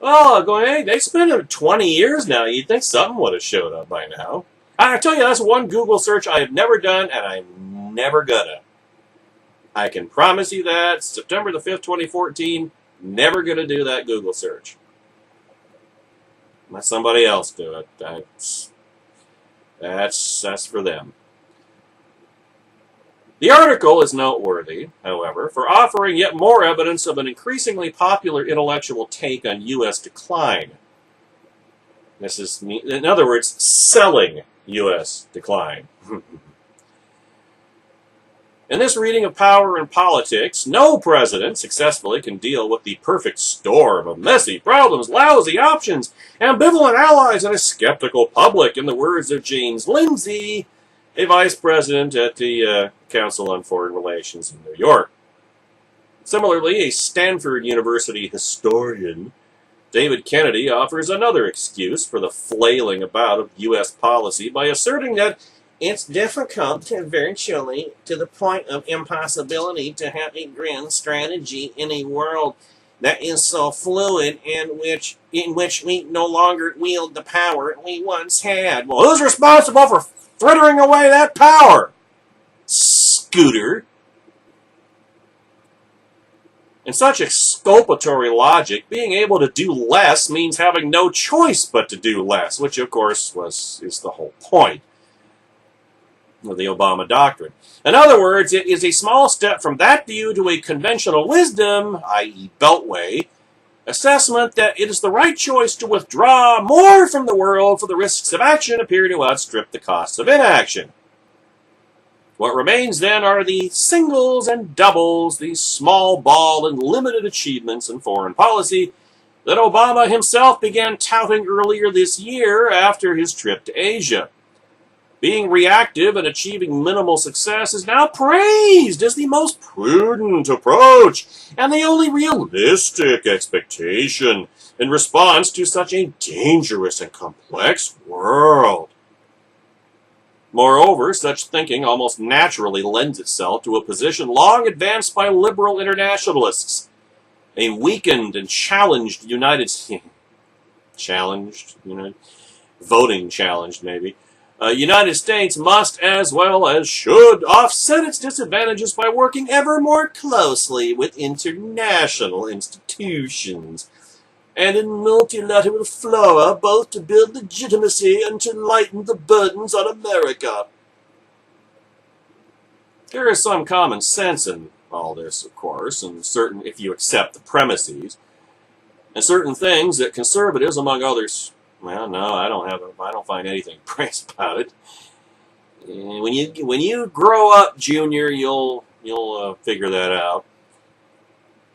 They spent 20 years now. You'd think something would have showed up by now. I tell you, that's one Google search I have never done, and I'm never gonna. I can promise you that. September the 5th, 2014, never gonna do that Google search. Let somebody else do it. That's for them. The article is noteworthy, however, for offering yet more evidence of an increasingly popular intellectual take on U.S. decline. This is, in other words, selling U.S. decline. In this reading of Power and Politics, no president successfully can deal with the perfect storm of messy problems, lousy options, ambivalent allies, and a skeptical public, in the words of James Lindsay, a vice president at the Council on Foreign Relations in New York. Similarly, a Stanford University historian, David Kennedy, offers another excuse for the flailing about of U.S. policy by asserting that it's difficult to virtually to the point of impossibility to have a grand strategy in a world that is so fluid and in which we no longer wield the power we once had. Well, who's responsible for frittering away that power? Scooter. In such exculpatory logic, being able to do less means having no choice but to do less, which of course is the whole point of the Obama doctrine. In other words, it is a small step from that view to a conventional wisdom, i.e. Beltway, assessment that it is the right choice to withdraw more from the world for the risks of action appear to outstrip the costs of inaction. What remains then are the singles and doubles, the small ball and limited achievements in foreign policy that Obama himself began touting earlier this year after his trip to Asia. Being reactive and achieving minimal success is now praised as the most prudent approach and the only realistic expectation in response to such a dangerous and complex world. Moreover, such thinking almost naturally lends itself to a position long advanced by liberal internationalists. A weakened and challenged voting challenged maybe, United States must, as well as should, offset its disadvantages by working ever more closely with international institutions and in multilateral fora, both to build legitimacy and to lighten the burdens on America. There is some common sense in all this, of course, and certain, if you accept the premises, and certain things that conservatives, among others, well, no, I don't find anything praise about it. When you grow up, Junior, you'll figure that out.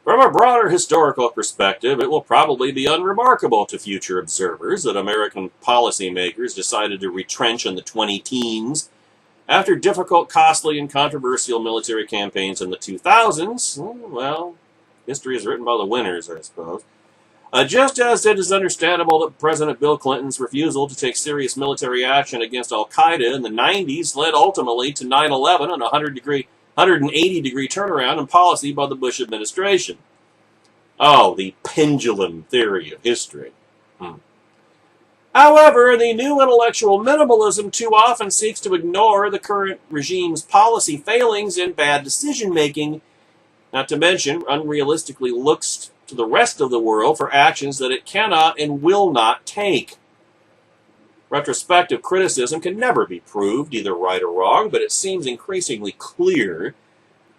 From a broader historical perspective, it will probably be unremarkable to future observers that American policymakers decided to retrench in the 20-teens After difficult, costly, and controversial military campaigns in the 2000s, well, history is written by the winners, I suppose. Just as it is understandable that President Bill Clinton's refusal to take serious military action against al-Qaeda in the 90s led ultimately to 9/11 and a 180-degree turnaround in policy by the Bush administration. Oh, the pendulum theory of history. However, the new intellectual minimalism too often seeks to ignore the current regime's policy failings and bad decision-making, not to mention unrealistically looks to the rest of the world for actions that it cannot and will not take. Retrospective criticism can never be proved either right or wrong, but it seems increasingly clear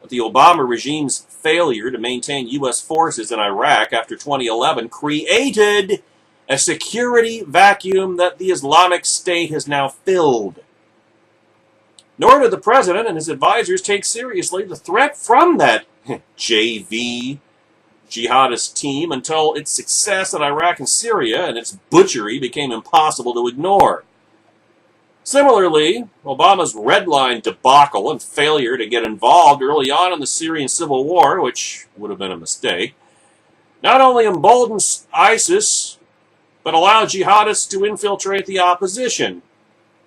that the Obama regime's failure to maintain U.S. forces in Iraq after 2011 created a security vacuum that the Islamic State has now filled. Nor did the president and his advisors take seriously the threat from that JV jihadist team until its success in Iraq and Syria and its butchery became impossible to ignore. Similarly, Obama's red line debacle and failure to get involved early on in the Syrian civil war, which would have been a mistake, not only emboldened ISIS, but allowed jihadists to infiltrate the opposition.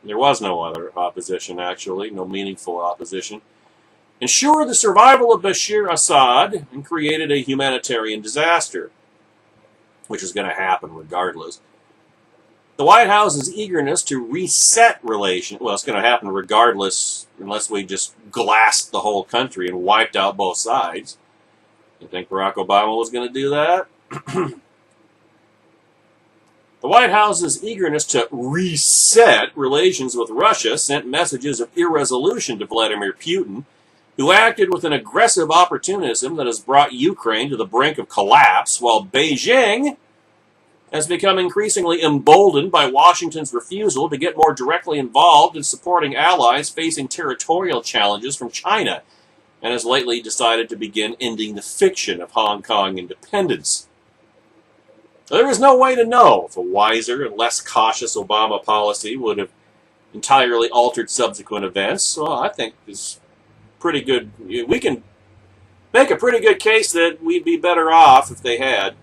There was no other opposition, actually, no meaningful opposition. Ensured the survival of Bashar Assad and created a humanitarian disaster, which is going to happen regardless. The White House's eagerness to reset relations, well, it's going to happen regardless unless we just glassed the whole country and wiped out both sides. You think Barack Obama was going to do that? The White House's eagerness to reset relations with Russia sent messages of irresolution to Vladimir Putin, who acted with an aggressive opportunism that has brought Ukraine to the brink of collapse, while Beijing has become increasingly emboldened by Washington's refusal to get more directly involved in supporting allies facing territorial challenges from China, and has lately decided to begin ending the fiction of Hong Kong independence. There is no way to know if a wiser and less cautious Obama policy would have entirely altered subsequent events, so I think it's pretty good. We can make a pretty good case that we'd be better off if they had.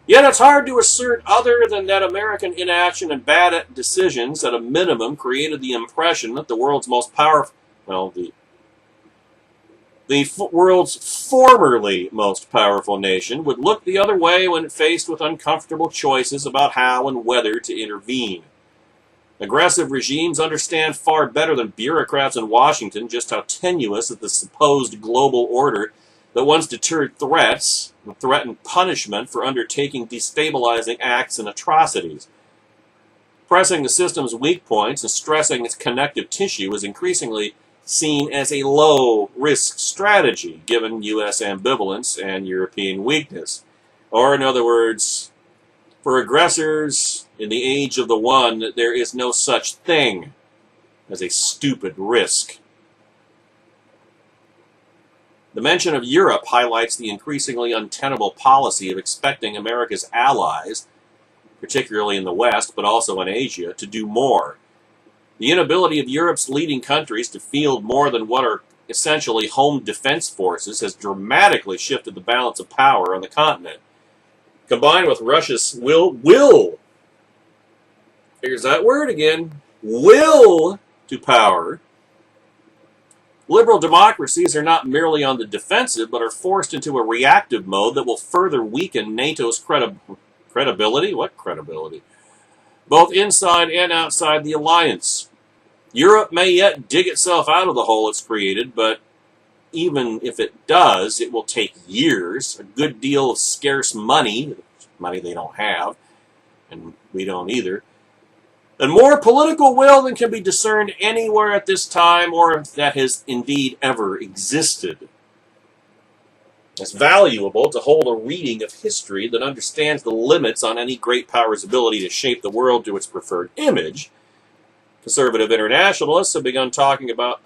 Yet it's hard to assert other than that American inaction and bad decisions at a minimum created the impression that the world's most powerful, the world's formerly most powerful nation would look the other way when faced with uncomfortable choices about how and whether to intervene. Aggressive regimes understand far better than bureaucrats in Washington just how tenuous is the supposed global order that once deterred threats and threatened punishment for undertaking destabilizing acts and atrocities. Pressing the system's weak points and stressing its connective tissue is increasingly seen as a low-risk strategy, given U.S. ambivalence and European weakness. Or, in other words, for aggressors in the age of the one, there is no such thing as a stupid risk. The mention of Europe highlights the increasingly untenable policy of expecting America's allies, particularly in the West, but also in Asia, to do more. The inability of Europe's leading countries to field more than what are essentially home defense forces has dramatically shifted the balance of power on the continent. Combined with Russia's here's that word again, will to power, liberal democracies are not merely on the defensive, but are forced into a reactive mode that will further weaken NATO's credibility? What credibility? Both inside and outside the alliance. Europe may yet dig itself out of the hole it's created, but even if it does, it will take years, a good deal of scarce money they don't have, and we don't either, and more political will than can be discerned anywhere at this time or that has indeed ever existed. It's valuable to hold a reading of history that understands the limits on any great power's ability to shape the world to its preferred image. Conservative internationalists have begun talking about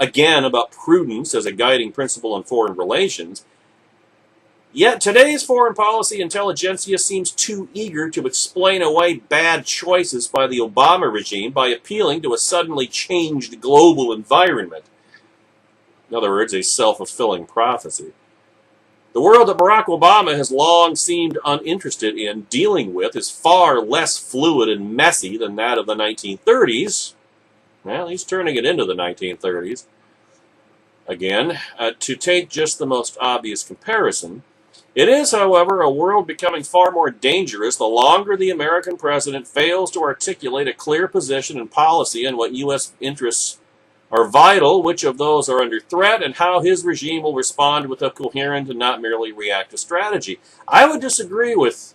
prudence as a guiding principle in foreign relations. Yet today's foreign policy intelligentsia seems too eager to explain away bad choices by the Obama regime by appealing to a suddenly changed global environment. In other words, a self-fulfilling prophecy. The world that Barack Obama has long seemed uninterested in dealing with is far less fluid and messy than that of the 1930s. Well, he's turning it into the 1930s. Again, to take just the most obvious comparison, it is, however, a world becoming far more dangerous the longer the American president fails to articulate a clear position and policy on what U.S. interests are vital, which of those are under threat, and how his regime will respond with a coherent and not merely reactive strategy. I would disagree with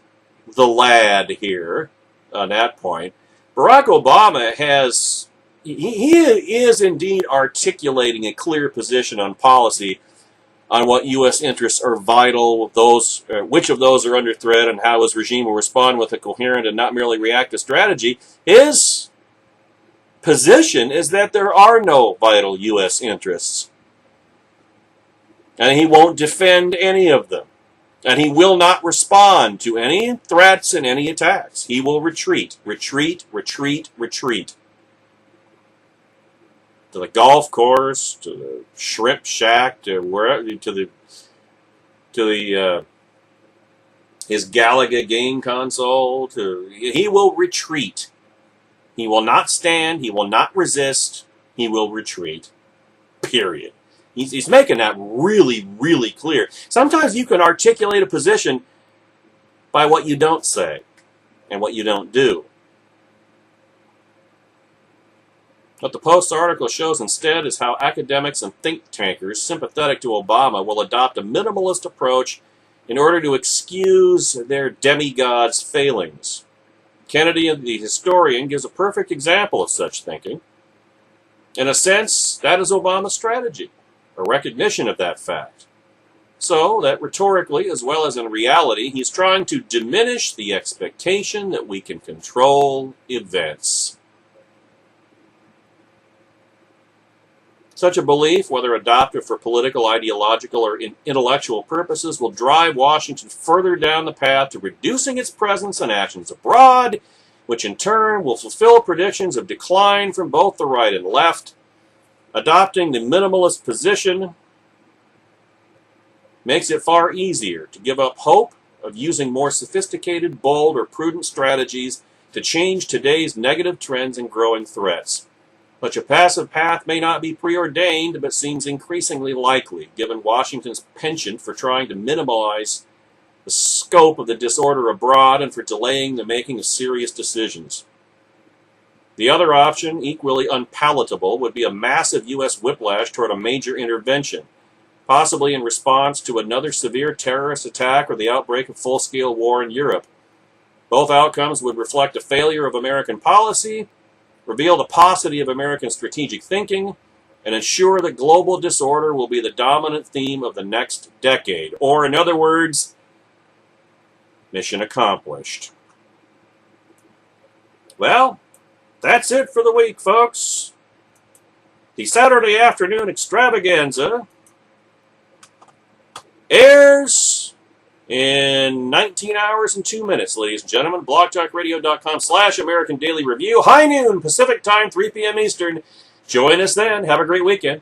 the lad here on that point. Barack Obama he is indeed articulating a clear position on policy on what U.S. interests are vital, which of those are under threat, and how his regime will respond with a coherent and not merely reactive strategy. His position is that there are no vital U.S. interests, and he won't defend any of them, and he will not respond to any threats and any attacks. He will retreat, retreat, retreat, retreat. To the golf course, to the shrimp shack, to wherever, to the his Galaga game console. He will retreat. He will not stand. He will not resist. He will retreat. Period. He's making that really, really clear. Sometimes you can articulate a position by what you don't say and what you don't do. What the Post article shows instead is how academics and think tankers sympathetic to Obama will adopt a minimalist approach in order to excuse their demigod's failings. Kennedy, the historian, gives a perfect example of such thinking. In a sense, that is Obama's strategy, a recognition of that fact. So that rhetorically, as well as in reality, he's trying to diminish the expectation that we can control events. Such a belief, whether adopted for political, ideological, or intellectual purposes, will drive Washington further down the path to reducing its presence and actions abroad, which in turn will fulfill predictions of decline from both the right and left. Adopting the minimalist position makes it far easier to give up hope of using more sophisticated, bold, or prudent strategies to change today's negative trends and growing threats. Such a passive path may not be preordained, but seems increasingly likely, given Washington's penchant for trying to minimize the scope of the disorder abroad and for delaying the making of serious decisions. The other option, equally unpalatable, would be a massive U.S. whiplash toward a major intervention, possibly in response to another severe terrorist attack or the outbreak of full-scale war in Europe. Both outcomes would reflect a failure of American policy, reveal the paucity of American strategic thinking, and ensure that global disorder will be the dominant theme of the next decade. Or, in other words, mission accomplished. Well, that's it for the week, folks. The Saturday afternoon extravaganza airs in 19 hours and 2 minutes, ladies and gentlemen. blogtalkradio.com/American Daily Review. High noon Pacific Time, 3 p.m. Eastern. Join us then. Have a great weekend.